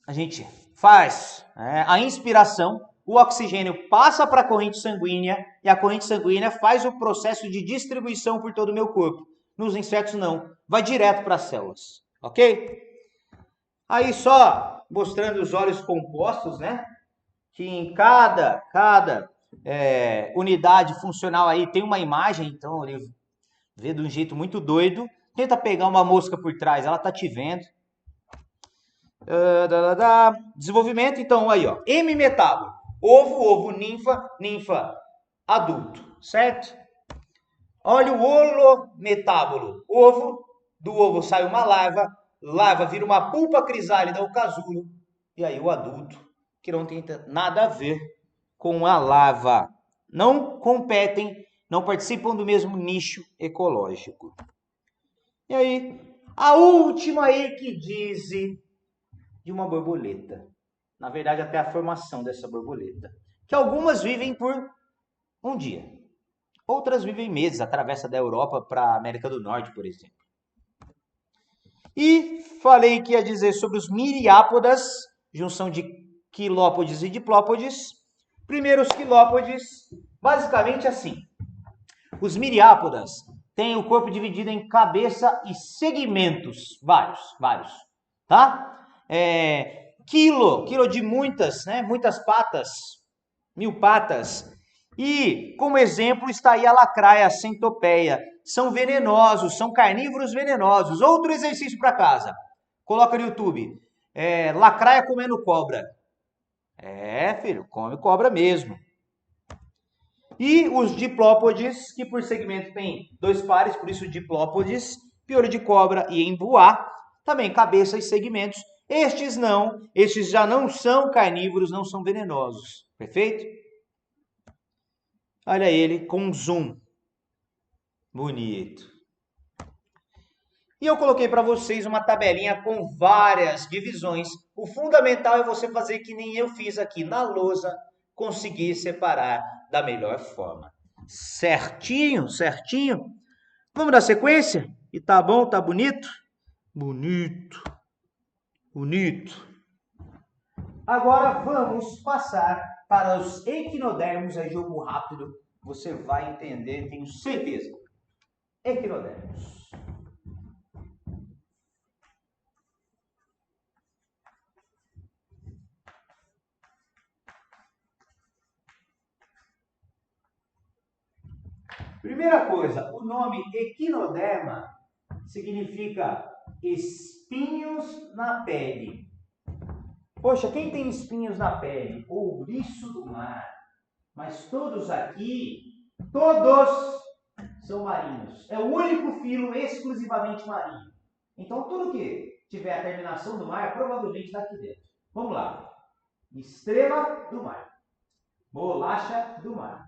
a gente faz a inspiração, o oxigênio passa para a corrente sanguínea e a corrente sanguínea faz o processo de distribuição por todo o meu corpo. Nos insetos não, vai direto para as células, ok? Aí só mostrando os olhos compostos, né? Que em cada unidade funcional aí tem uma imagem, então ele vê de um jeito muito doido. Tenta pegar uma mosca por trás, ela tá te vendo. Desenvolvimento, então aí, ó, hemimetábolo. Ovo, ninfa, adulto, certo? Olha o holometábolo. Do ovo sai uma larva vira uma pulpa crisálida ou casulo, e aí o adulto, que não tem nada a ver com a lava. Não competem, não participam do mesmo nicho ecológico. E aí, a última ecdise de uma borboleta. Na verdade, até a formação dessa borboleta. Que algumas vivem por um dia. Outras vivem meses, atravessa da Europa para a América do Norte, por exemplo. E falei que ia dizer sobre os miriápodas, junção de quilópodes e diplópodes. Primeiro, os quilópodes, basicamente assim. Os miriápodas têm o corpo dividido em cabeça e segmentos, vários, tá? Quilo de muitas, né? Muitas patas, 1000 patas. E, como exemplo, está aí a lacraia, a centopeia. São venenosos, são carnívoros venenosos. Outro exercício para casa. Coloca no YouTube. Lacraia comendo cobra. Filho, come cobra mesmo. E os diplópodes, que por segmento tem 2 pares, por isso diplópodes, piolho de cobra e embuá, também cabeça e segmentos. Estes já não são carnívoros, não são venenosos. Perfeito? Olha ele com zoom. Bonito. E eu coloquei para vocês uma tabelinha com várias divisões. O fundamental é você fazer que nem eu fiz aqui na lousa, conseguir separar da melhor forma. Certinho? Vamos dar sequência? E tá bom? Tá bonito? Bonito. Agora vamos passar para os equinodermos. É jogo rápido. Você vai entender, tenho certeza. Equinodermos. Primeira coisa, o nome equinoderma significa espinhos na pele. Poxa, quem tem espinhos na pele? Ouriço do mar. Mas todos aqui, todos são marinhos. É o único filo exclusivamente marinho. Então, tudo que tiver a terminação do mar, provavelmente está aqui dentro. Vamos lá. Estrela do mar. Bolacha do mar.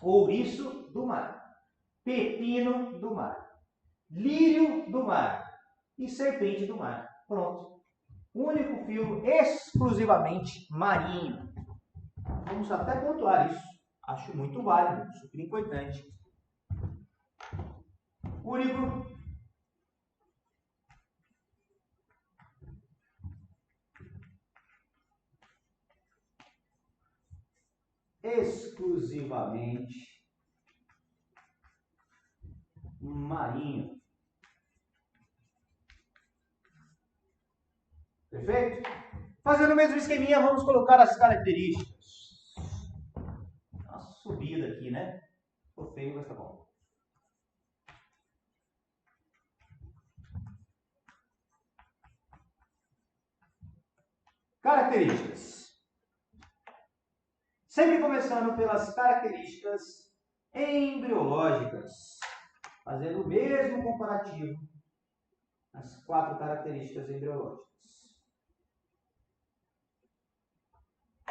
Ouriço do mar. Pepino do mar. Lírio do mar. E serpente do mar. Pronto. Único filo exclusivamente marinho. Vamos até pontuar isso. Acho muito válido, super importante. Único. Exclusivamente marinho. Perfeito? Fazendo o mesmo esqueminha, vamos colocar as características. Uma subida aqui, né? Ficou feio, mas tá bom. Características. Sempre começando pelas características embriológicas. Fazendo o mesmo comparativo as 4 características embriológicas.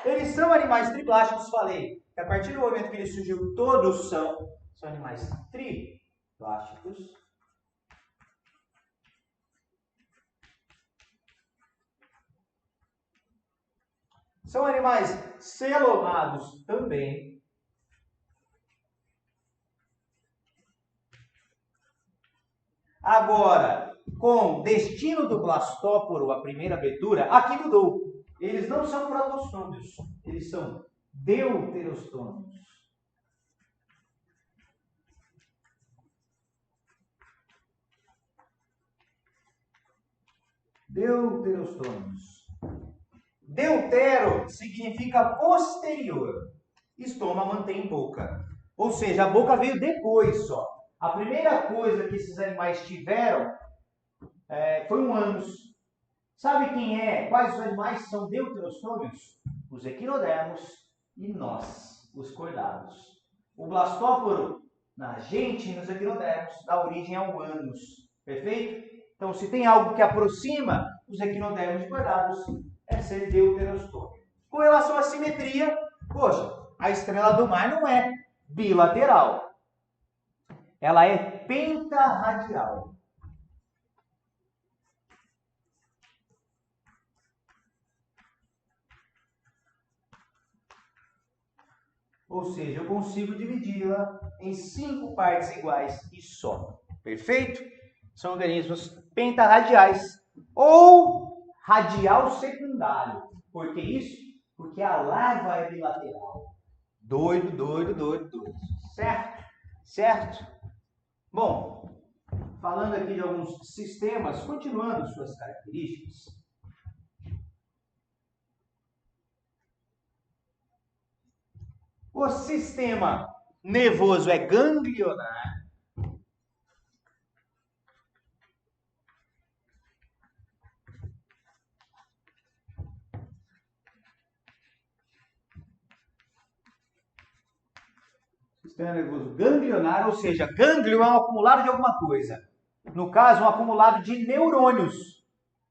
Eles são animais triplásticos, falei. Que a partir do momento que ele surgiu, todos são animais triplásticos. São animais celonados também. Agora, com destino do blastóporo, a primeira abertura, aqui mudou. Eles não são protostômios, eles são deuterostômios. Deuterostômios. Deutero significa posterior. Estoma mantém boca. Ou seja, a boca veio depois só. A primeira coisa que esses animais tiveram foi um ânus. Sabe quem é? Quais os animais são deuterostômios? Os equinodermos e nós, os cordados. O blastóporo, na gente, nos equinodermos, dá origem ao ânus. Perfeito? Então, se tem algo que aproxima os equinodermos e cordados, é ser deuterostômio. Com relação à simetria, poxa, a estrela do mar não é bilateral. Ela é pentarradial. Ou seja, eu consigo dividi-la em 5 partes iguais e só. Perfeito? São organismos pentarradiais ou radial secundário. Por que isso? Porque a larva é bilateral. Doido. Certo? Certo? Bom, falando aqui de alguns sistemas, continuando suas características. O sistema nervoso é ganglionar. Sistema nervoso ganglionar, ou seja, gânglio é um acumulado de alguma coisa. No caso, um acumulado de neurônios.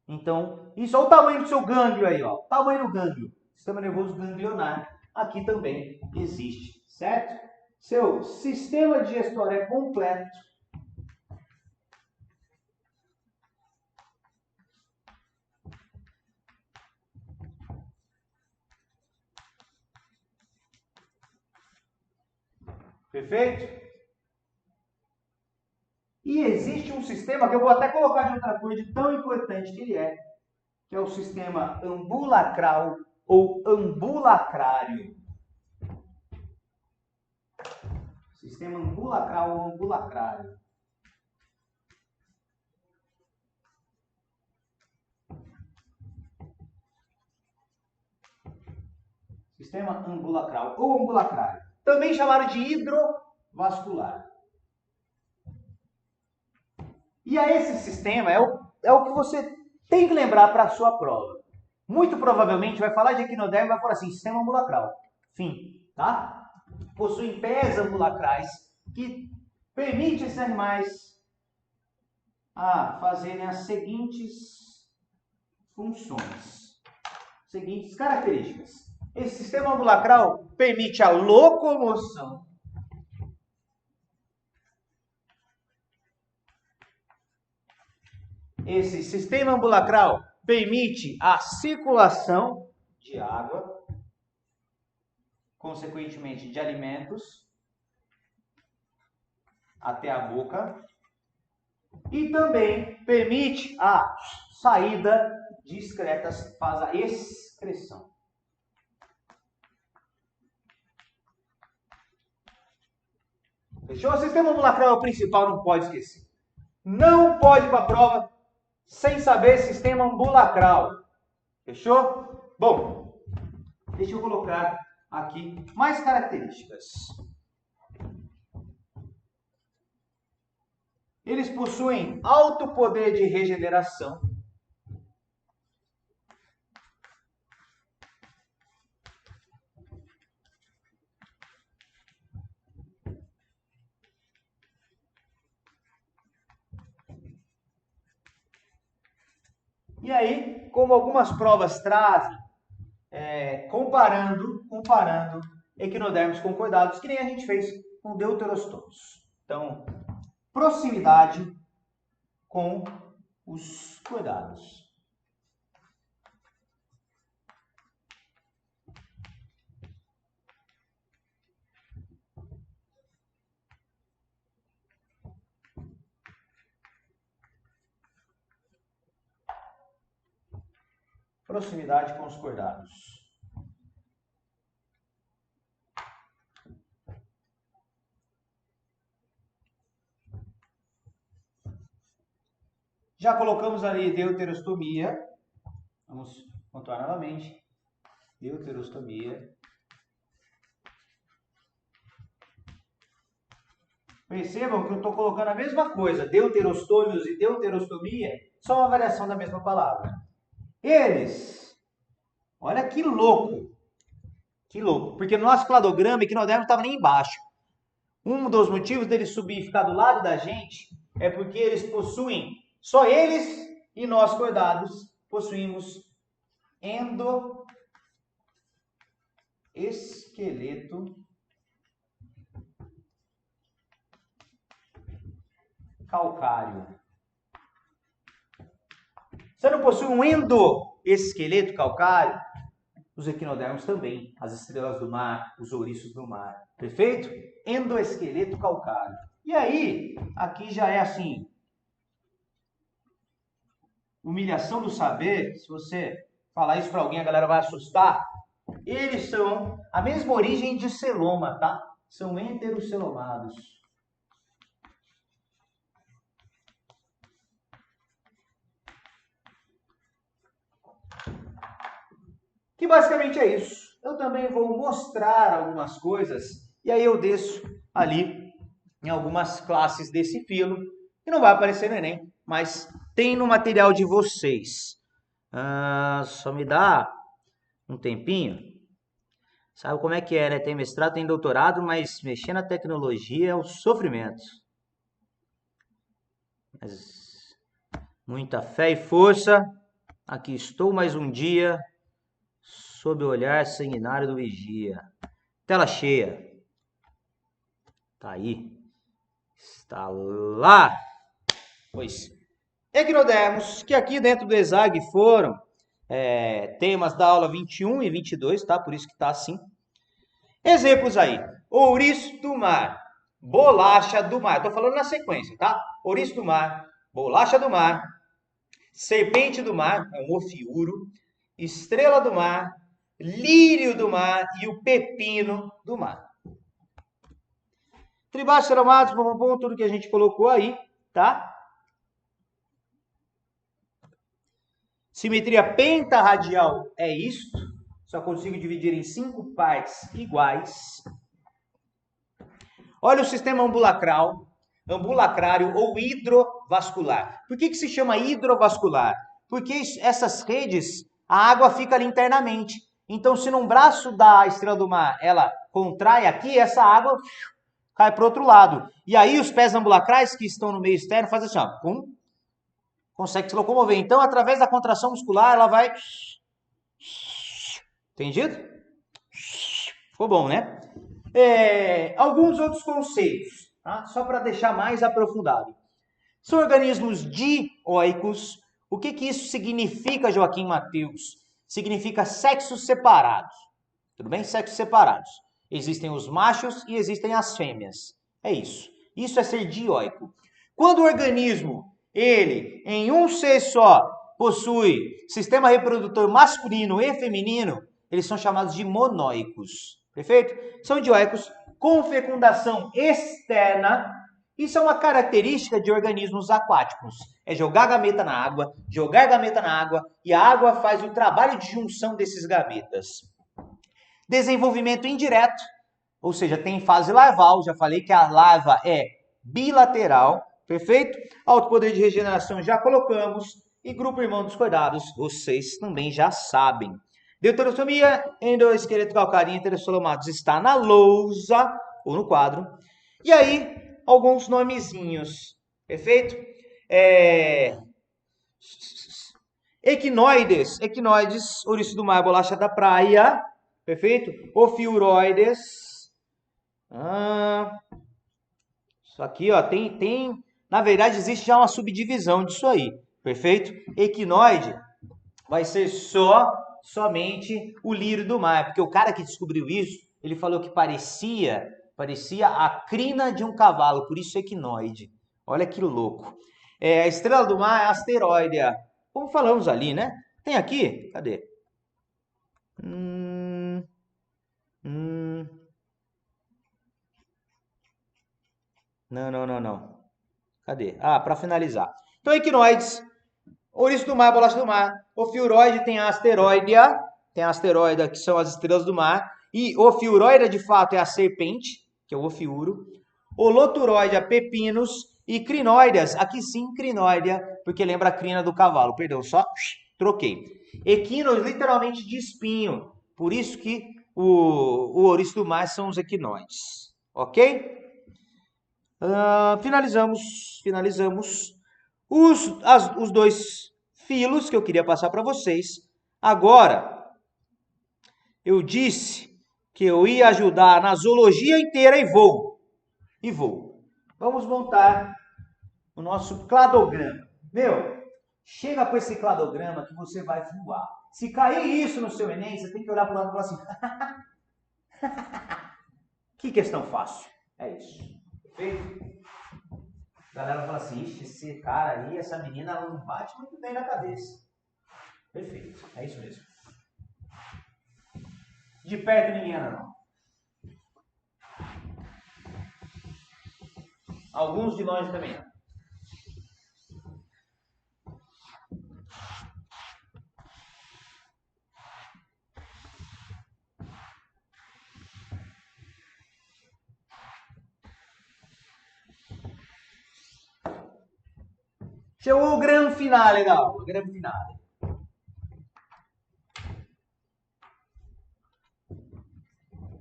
Então, isso é o tamanho do seu gânglio aí, ó. O tamanho do gânglio. Sistema nervoso ganglionar. Aqui também existe, certo? Seu sistema digestório é completo. Perfeito? E existe um sistema que eu vou até colocar de outra cor, de tão importante que ele é, que é o sistema ambulacral ou ambulacrário. Sistema ambulacral ou ambulacrário. Sistema ambulacral ou ambulacrário. Também chamado de hidrovascular. E a esse sistema é o que você tem que lembrar para a sua prova. Muito provavelmente vai falar de equinoderme e vai falar assim, sistema ambulacral. Fim, tá? Possuem pés ambulacrais que permitem esses animais a fazerem as seguintes funções, seguintes características. Esse sistema ambulacral permite a locomoção, esse sistema ambulacral permite a circulação de água, consequentemente de alimentos, até a boca, e também permite a saída de excretas, faz a excreção. Fechou? O sistema ambulacral é o principal, não pode esquecer. Não pode ir para a prova sem saber sistema ambulacral. Fechou? Bom, deixa eu colocar aqui mais características. Eles possuem alto poder de regeneração. E aí, como algumas provas trazem, comparando equinodermos com cordados, que nem a gente fez com deuterostômios. Então, proximidade com os cordados. Proximidade com os cordados. Já colocamos ali deuterostomia. Vamos pontuar novamente. Deuterostomia. Percebam que eu estou colocando a mesma coisa. Deuterostômios e deuterostomia são uma variação da mesma palavra. Eles, olha que louco, porque no nosso cladograma, equinodermo não estava nem embaixo. Um dos motivos deles subir e ficar do lado da gente é porque eles possuem, só eles e nós cordados possuímos esqueleto calcário. Você não possui um endoesqueleto calcário? Os equinodermos também, as estrelas do mar, os ouriços do mar. Perfeito? Endoesqueleto calcário. E aí, aqui já é assim, humilhação do saber. Se você falar isso para alguém, a galera vai assustar. Eles são a mesma origem de celoma, tá? São enterocelomados. Que basicamente é isso. Eu também vou mostrar algumas coisas e aí eu desço ali em algumas classes desse filo, que não vai aparecer no Enem, mas tem no material de vocês. Só me dá um tempinho. Sabe como é que é, né? Tem mestrado, tem doutorado, mas mexer na tecnologia é um sofrimento. Mas muita fé e força. Aqui estou mais um dia sob o olhar sanguinário do vigia. Tela cheia. Tá aí. Está lá. Pois. Equinodermos, que aqui dentro do ESAG foram temas da aula 21 e 22, tá? Por isso que tá assim. Exemplos aí. Ouriço do mar. Bolacha do mar. Tô falando na sequência, tá? Ouriço do mar. Bolacha do mar. Serpente do mar. É um ofiuro. Estrela do mar. Lírio do mar e o pepino do mar. Tribáceos celomados, tudo que a gente colocou aí, tá? Simetria pentarradial é isto. Só consigo dividir em 5 partes iguais. Olha o sistema ambulacral, ambulacrário ou hidrovascular. Por que se chama hidrovascular? Porque essas redes, a água fica ali internamente. Então, se num braço da estrela do mar ela contrai aqui, essa água cai para o outro lado. E aí os pés ambulacrais que estão no meio externo fazem assim, ó, pum, consegue se locomover. Então, através da contração muscular, ela vai... Entendido? Ficou bom, né? Alguns outros conceitos, tá? Só para deixar mais aprofundado. São organismos dioicos. O que isso significa, Joaquim Mateus? Significa sexos separados. Tudo bem? Sexos separados. Existem os machos e existem as fêmeas. É isso. Isso é ser dioico. Quando o organismo, ele, em um ser só, possui sistema reprodutor masculino e feminino, eles são chamados de monóicos. Perfeito? São dioicos com fecundação externa. Isso é uma característica de organismos aquáticos. É jogar gameta na água, e a água faz o trabalho de junção desses gametas. Desenvolvimento indireto, ou seja, tem fase larval, já falei que a larva é bilateral, perfeito? Alto poder de regeneração já colocamos, e grupo irmão dos cordados, vocês também já sabem. Deuterostomia, endoesqueleto calcário e enterocelomados está na lousa, ou no quadro. E aí, alguns nomezinhos, perfeito? Equinoides, ouriço do mar, bolacha da praia, perfeito? Ofiuroides. Isso aqui, ó, na verdade, existe já uma subdivisão disso aí, perfeito? Equinoide vai ser somente o lírio do mar, porque o cara que descobriu isso, ele falou que parecia a crina de um cavalo, por isso equinoide. Olha que louco. A estrela do mar é asteroide, como falamos ali, né? Tem aqui, cadê? Não. Cadê? Para finalizar. Então, equinoides, ouriço do mar, bolacha do mar. Ofiuroide tem a asteroidea, que são as estrelas do mar. E ofiuroide, de fato, é a serpente, que é o ofiuro. Holoturoide, a pepinos. E crinoides, aqui sim, crinóidea, porque lembra a crina do cavalo. Perdão, só troquei. Equinos, literalmente de espinho. Por isso que o ouriço do mar são os equinoides. Ok? Finalizamos os dois filos que eu queria passar para vocês. Agora, eu disse que eu ia ajudar na zoologia inteira e vou. Vamos montar o nosso cladograma. Meu, chega com esse cladograma que você vai voar. Se cair isso no seu Enem, você tem que olhar para o lado e falar assim, que questão fácil. É isso. Perfeito? A galera fala assim, ixi, esse cara aí, essa menina, ela não bate muito bem na cabeça. Perfeito. É isso mesmo. De perto ninguém anda não. Alguns de nós também não. Chegou o grande finale da aula. Grande finale.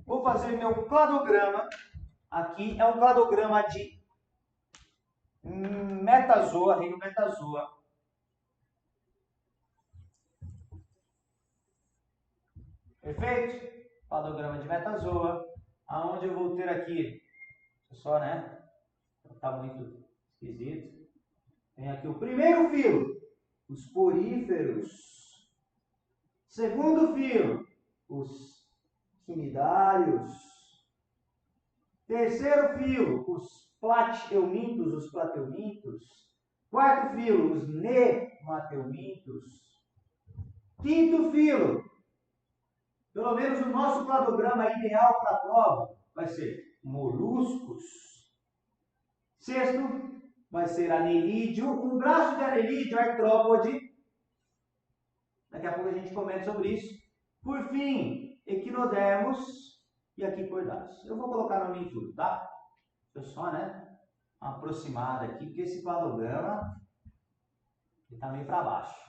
Vou fazer meu cladograma. Aqui é um cladograma de metazoa, reino metazoa. Perfeito? Cladograma de metazoa. Aonde eu vou ter aqui, só, né? Tá muito esquisito. Tem aqui o primeiro filo, os poríferos. Segundo filo, os quinidários. Terceiro filo, os plateumintos, os plateumintos. Quarto filo, os nemateumintos. Quinto filo, pelo menos o nosso cladograma ideal para a prova vai ser moluscos. Sexto, vai ser anelídeo. Um braço de anelídeo é artrópode. Daqui a pouco a gente comenta sobre isso. Por fim, equinodermos e aqui cordados. Eu vou colocar nome em tudo, tá? Eu só, né, uma aproximada aqui, porque esse cladograma está meio para baixo.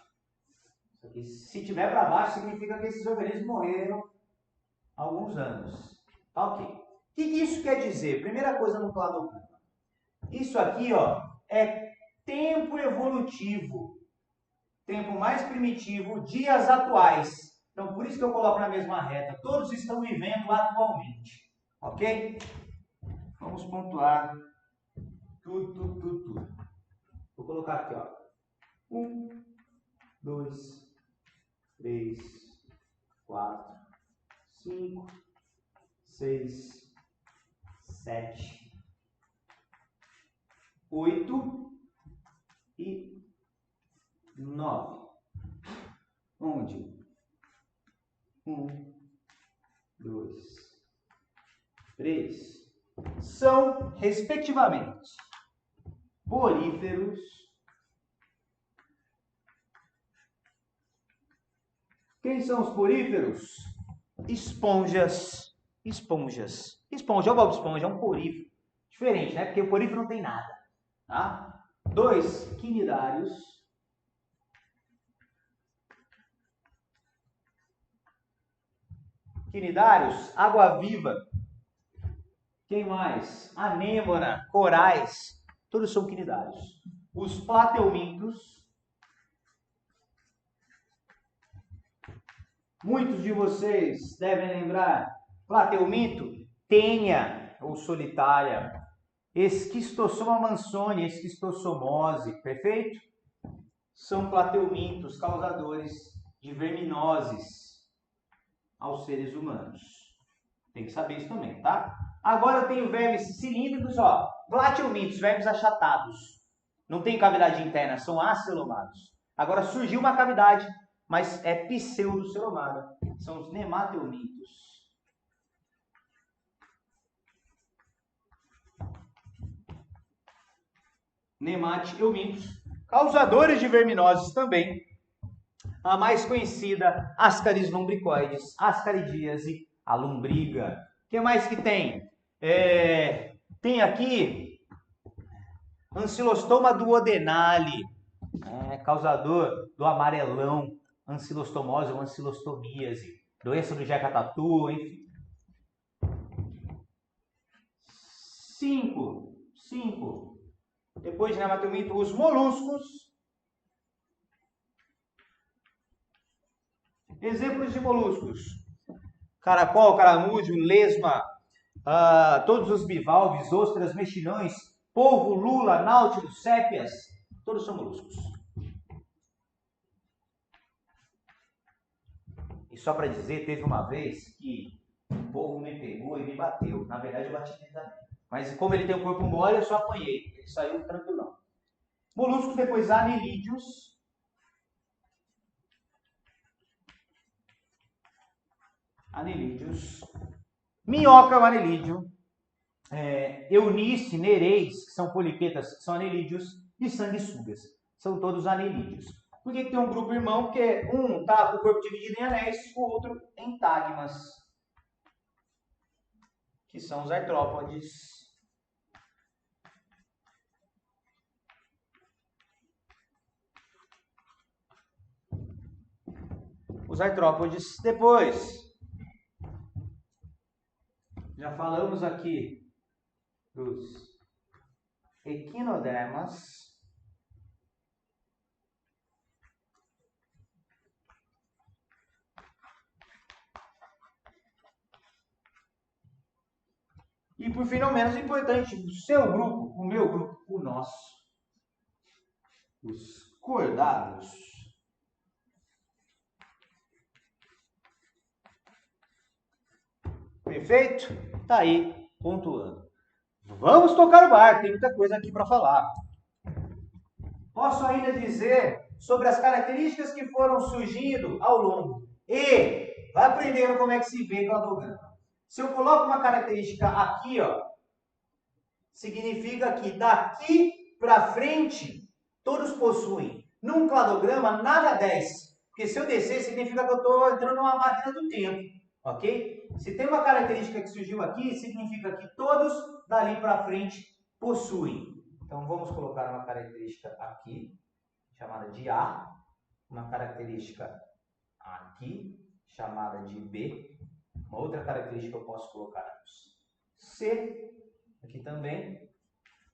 Isso aqui, se tiver para baixo, significa que esses organismos morreram há alguns anos. Tá ok. O que isso quer dizer? Primeira coisa no cladograma. Isso aqui, ó, é tempo evolutivo. Tempo mais primitivo, dias atuais. Então, por isso que eu coloco na mesma reta. Todos estão vivendo atualmente. Ok? Vamos pontuar tudo. Vou colocar aqui, ó. 1, 2, 3, 4, 5, 6, 7, 8 e 9. Onde? 1, 2, 3. São, respectivamente, poríferos. Quem são os poríferos? Esponjas. Esponja, o Bob Esponja é um porífero. Diferente, né? Porque o porífero não tem nada. Tá? 2, quinidários. Quinidários, água-viva. Quem mais? Anêmona, corais. Todos são quinidários. Os plateumintos. Muitos de vocês devem lembrar. Plateuminto, tênia ou solitária. Esquistossoma mansoni, esquistossomose, perfeito? São plateumintos causadores de verminoses aos seres humanos. Tem que saber isso também, tá? Agora eu tenho vermes cilíndricos, ó, plateumintos, vermes achatados. Não tem cavidade interna, são acelomados. Agora surgiu uma cavidade, mas é pseudocelomada. São os nemateumintos. Nemateumintos, causadores de verminoses também. A mais conhecida, Ascaris lumbricoides, ascaridíase, a lombriga. O que mais que tem? Tem aqui Ancylostoma duodenale, causador do amarelão, ancilostomose ou ancilostomíase, doença do Jeca-Tatu, enfim. 5. Depois de nemateuminto, os moluscos. Exemplos de moluscos. caracol, caramúdio, lesma, todos os bivalves, ostras, mexilhões, polvo, lula, náutilos, sépias, todos são moluscos. E só para dizer, teve uma vez que o polvo me pegou e me bateu. Na verdade, eu bati nele também. Mas como ele tem um corpo mole, eu só apanhei. Ele saiu tranquilão. Moluscos, depois anelídeos. Anelídeos. Minhoca é um anelídeo. Eunice, nereis, que são poliquetas, que são anelídeos. E sanguessugas. São todos anelídeos. Por que tem um grupo irmão? Porque um está com o corpo dividido em anéis, o outro em tagmas, que são os artrópodes. Os artrópodes. Depois, já falamos aqui dos equinodermas. E por fim, não menos importante, o seu grupo, o meu grupo, o nosso, os cordados. Perfeito? Tá aí, pontuando. Vamos tocar o barco, tem muita coisa aqui para falar. Posso ainda dizer sobre as características que foram surgindo ao longo. E vai aprendendo como é que se vê cladograma. Se eu coloco uma característica aqui, ó, significa que daqui para frente todos possuem. Num cladograma, nada desce. Porque se eu descer, significa que eu estou entrando numa máquina do tempo. Ok? Se tem uma característica que surgiu aqui, significa que todos dali para frente possuem. Então, vamos colocar uma característica aqui, chamada de A. Uma característica aqui, chamada de B. Uma outra característica eu posso colocar C, aqui também,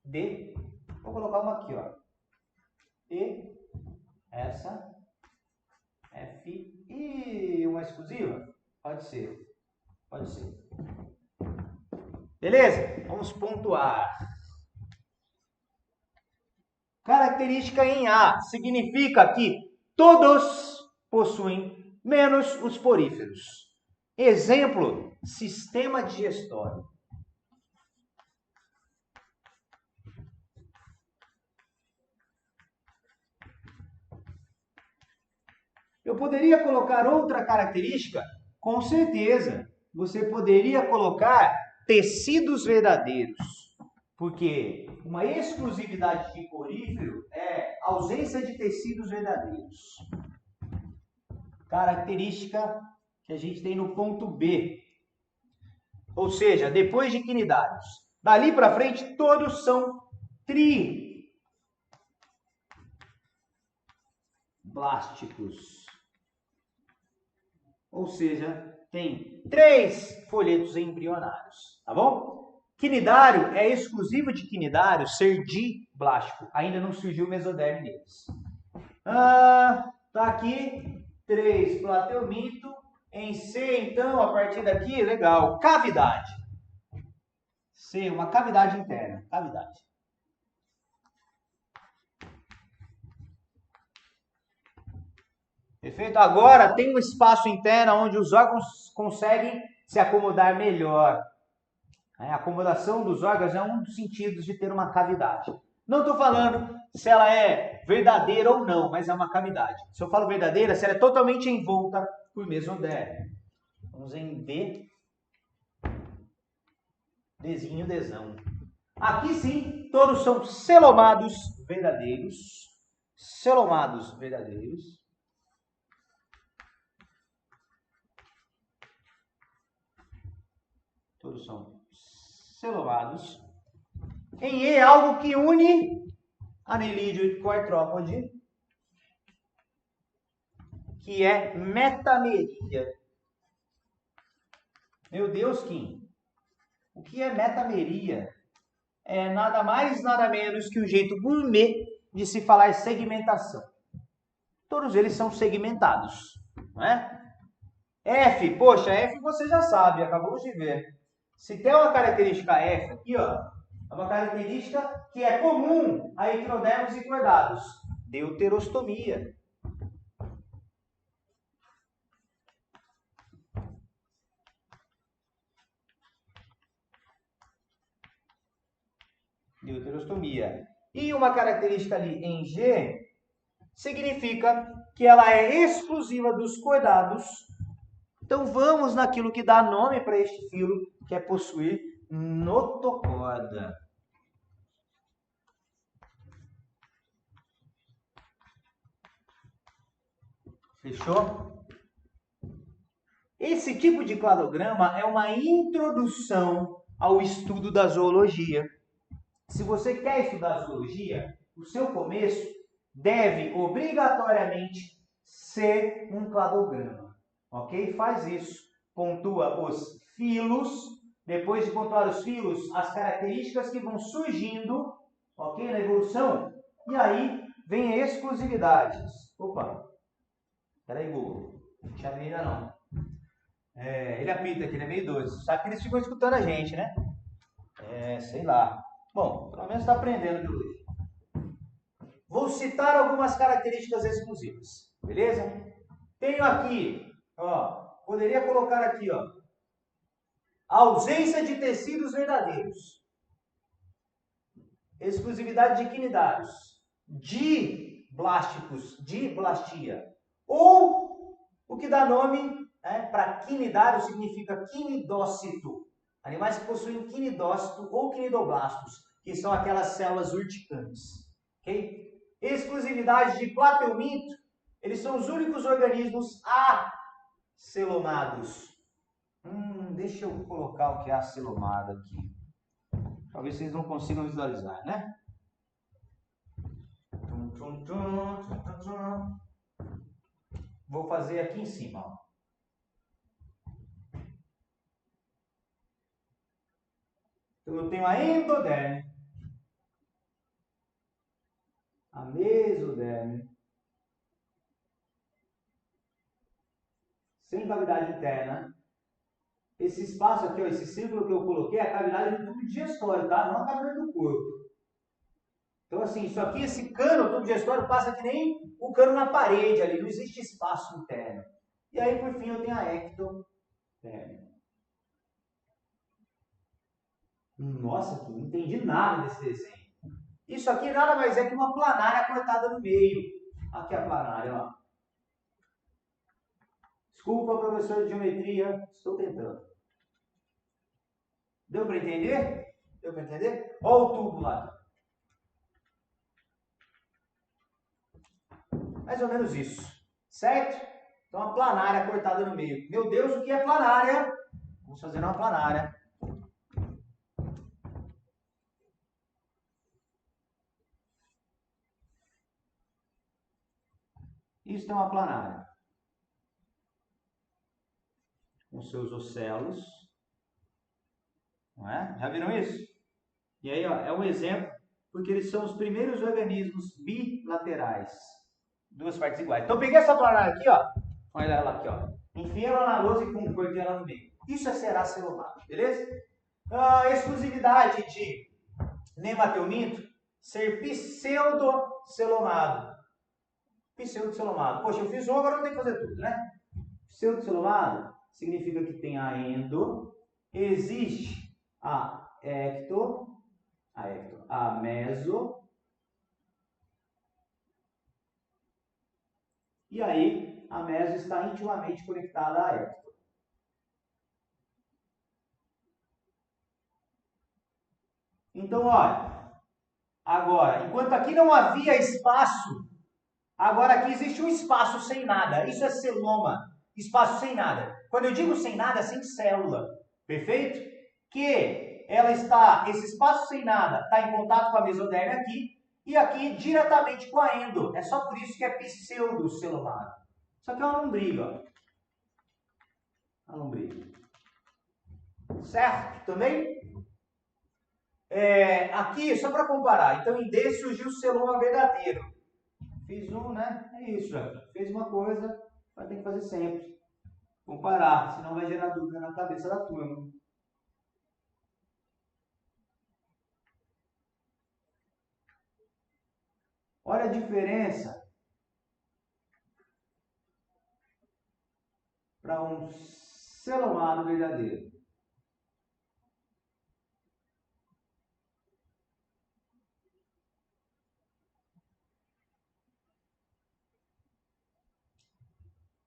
D, vou colocar uma aqui, ó, E, essa, F e uma exclusiva? Pode ser, pode ser. Beleza? Vamos pontuar. Característica em A significa que todos possuem, menos os poríferos. Exemplo, sistema digestório. Eu poderia colocar outra característica? Com certeza. Você poderia colocar tecidos verdadeiros. Porque uma exclusividade de porífero é ausência de tecidos verdadeiros. Característica que a gente tem no ponto B. Ou seja, depois de quinidários. Dali para frente, todos são triblásticos. Ou seja, tem 3 folhetos embrionários. Tá bom? Quinidário é exclusivo de quinidário ser diblástico. Ainda não surgiu o mesoderme neles. Tá aqui 3 platelmito. Em C, então, a partir daqui, legal. Cavidade. C, uma cavidade interna. Cavidade. Perfeito? Agora tem um espaço interno onde os órgãos conseguem se acomodar melhor. A acomodação dos órgãos é um dos sentidos de ter uma cavidade. Não estou falando se ela é verdadeira ou não, mas é uma cavidade. Se eu falo verdadeira, se ela é totalmente envolta por mesoderme. Vamos em D. Dzinho, Dzão. Aqui sim, todos são celomados verdadeiros. Celomados verdadeiros. Todos são celomados. Em E, algo que une anelídeo com artrópode, que é metameria. Meu Deus, Kim, o que é metameria? É nada mais, nada menos que o jeito gourmet de se falar segmentação. Todos eles são segmentados, não é? F, poxa, F você já sabe, acabamos de ver. Se tem uma característica F aqui, ó, é uma característica que é comum a ectodermos e cordados. Deuterostomia. Deuterostomia. E uma característica ali em G significa que ela é exclusiva dos cordados. Então vamos naquilo que dá nome para este filo, que é possuir notocorda. Fechou? Esse tipo de cladograma é uma introdução ao estudo da zoologia. Se você quer estudar zoologia, o seu começo deve obrigatoriamente ser um cladograma. Ok? Faz isso. Pontua os filos. Depois de pontuar os filos, as características que vão surgindo, ok? Na evolução. E aí vem exclusividades. Opa! Peraí, Google. Não chamei ainda não. Ele apita aqui, ele é meio doido. Sabe que eles ficam escutando a gente, né? Sei lá. Bom, pelo menos está aprendendo de hoje. Vou citar algumas características exclusivas, beleza? Tenho aqui, ó, poderia colocar aqui, ó, ausência de tecidos verdadeiros, exclusividade de quinidários, diblásticos, diblastia, ou o que dá nome para quinidário significa quinidócito, animais que possuem quinidócito ou quinidoblastos, que são aquelas células urticantes, ok? Exclusividade de plateuminto, eles são os únicos organismos acelomados. Deixa eu colocar o que é acelomado aqui. Talvez vocês não consigam visualizar, né? Vou fazer aqui em cima, ó. Então eu tenho a endoderme, a mesoderme, sem cavidade interna. Esse espaço aqui, ó, esse círculo que eu coloquei, é a cavidade do tubo digestório, tá? Não a cavidade do corpo. Então, assim, isso aqui, esse cano, o tubo digestório, passa que nem o cano na parede ali, não existe espaço interno. E aí, por fim, eu tenho a ectoderme. Nossa, não entendi nada desse desenho. Isso aqui nada mais é que uma planária cortada no meio. Aqui a planária, ó. Desculpa, professor de geometria, estou tentando. Deu para entender? Deu para entender? Olha o tubo lá. Mais ou menos isso, certo? Então, a planária cortada no meio. Meu Deus, o que é planária? Vamos fazer uma planária. Isso é uma planária. Com seus ocelos. Não é? Já viram isso? E aí, ó, é um exemplo, porque eles são os primeiros organismos bilaterais. Duas partes iguais. Então, eu peguei essa planária aqui, ó. Olha ela aqui, ó. Enfiei ela na lousa e cortei ela no meio. Isso é ceracelomado, beleza? Exclusividade de nemateuminto ser pseudocelomado. Pseudocelomado. Poxa, eu fiz um, agora eu tenho que fazer tudo, né? Pseudocelomado significa que tem a endo, existe a meso, e aí a meso está intimamente conectada à ecto. Então, olha, agora, enquanto aqui não havia espaço, agora aqui existe um espaço sem nada. Isso é celoma, espaço sem nada. Quando eu digo sem nada, é sem célula, perfeito? Que ela está, esse espaço sem nada, está em contato com a mesoderme aqui, e aqui diretamente com a endo. É só por isso que é pseudocelomado. Isso aqui é uma lombriga, ó. Uma lombriga. Certo? Também? Aqui, só para comparar. Então, em D surgiu o celoma verdadeiro. Fiz um, né? É isso, já. Fez uma coisa, vai ter que fazer sempre. comparar, senão vai gerar dúvida na cabeça da turma. Olha a diferença para um celomado verdadeiro.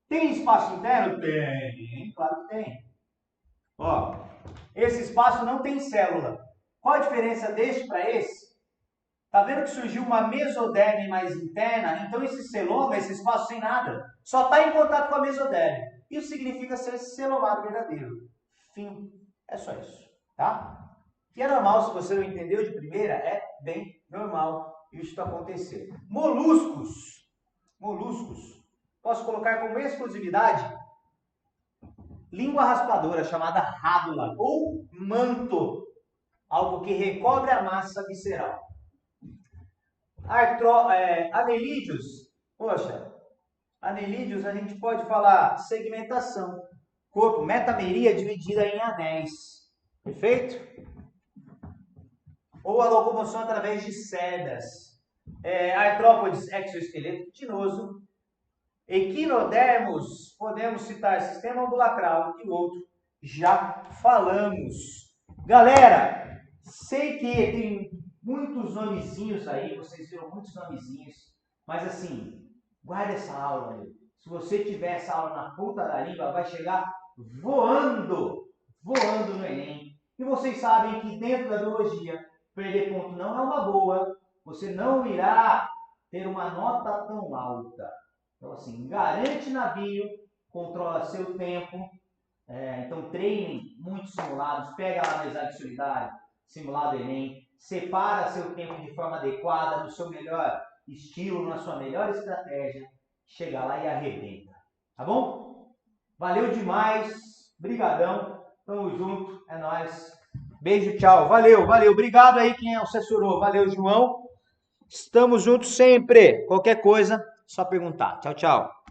Tem espaço interno? Tem, claro que tem. Ó, esse espaço não tem célula. Qual a diferença deste para esse? Tá vendo que surgiu uma mesoderme mais interna? Então esse celoma, esse espaço sem nada, só está em contato com a mesoderme. Isso significa ser celomado verdadeiro. Fim. É só isso, tá? E é normal, se você não entendeu de primeira, é bem normal isso acontecer. Moluscos. Moluscos. Posso colocar como exclusividade língua raspadora, chamada rádula, ou manto, algo que recobre a massa visceral. Anelídeos, poxa, anelídeos a gente pode falar segmentação, corpo, metameria dividida em anéis, perfeito? Ou a locomoção através de cerdas. Artrópodes, exoesqueleto titinoso. Equinodermos, podemos citar sistema ambulacral e o outro já falamos. Galera, sei que tem muitos nomezinhos aí, vocês viram muitos nomezinhos, mas assim, guarda essa aula aí. Se você tiver essa aula na ponta da língua, vai chegar voando no Enem. E vocês sabem que dentro da biologia, perder ponto não é uma boa, você não irá ter uma nota tão alta. Então, assim, garante na bio, controla seu tempo. Então, treinem muitos simulados. Pega lá no Exame Solidário, simulado Enem. Separa seu tempo de forma adequada, no seu melhor estilo, na sua melhor estratégia. Chega lá e arrebenta. Tá bom? Valeu demais. Brigadão. Tamo junto. É nóis. Beijo, tchau. Valeu. Obrigado aí quem assessorou. Valeu, João. Estamos juntos sempre. Qualquer coisa, só perguntar. Tchau, tchau.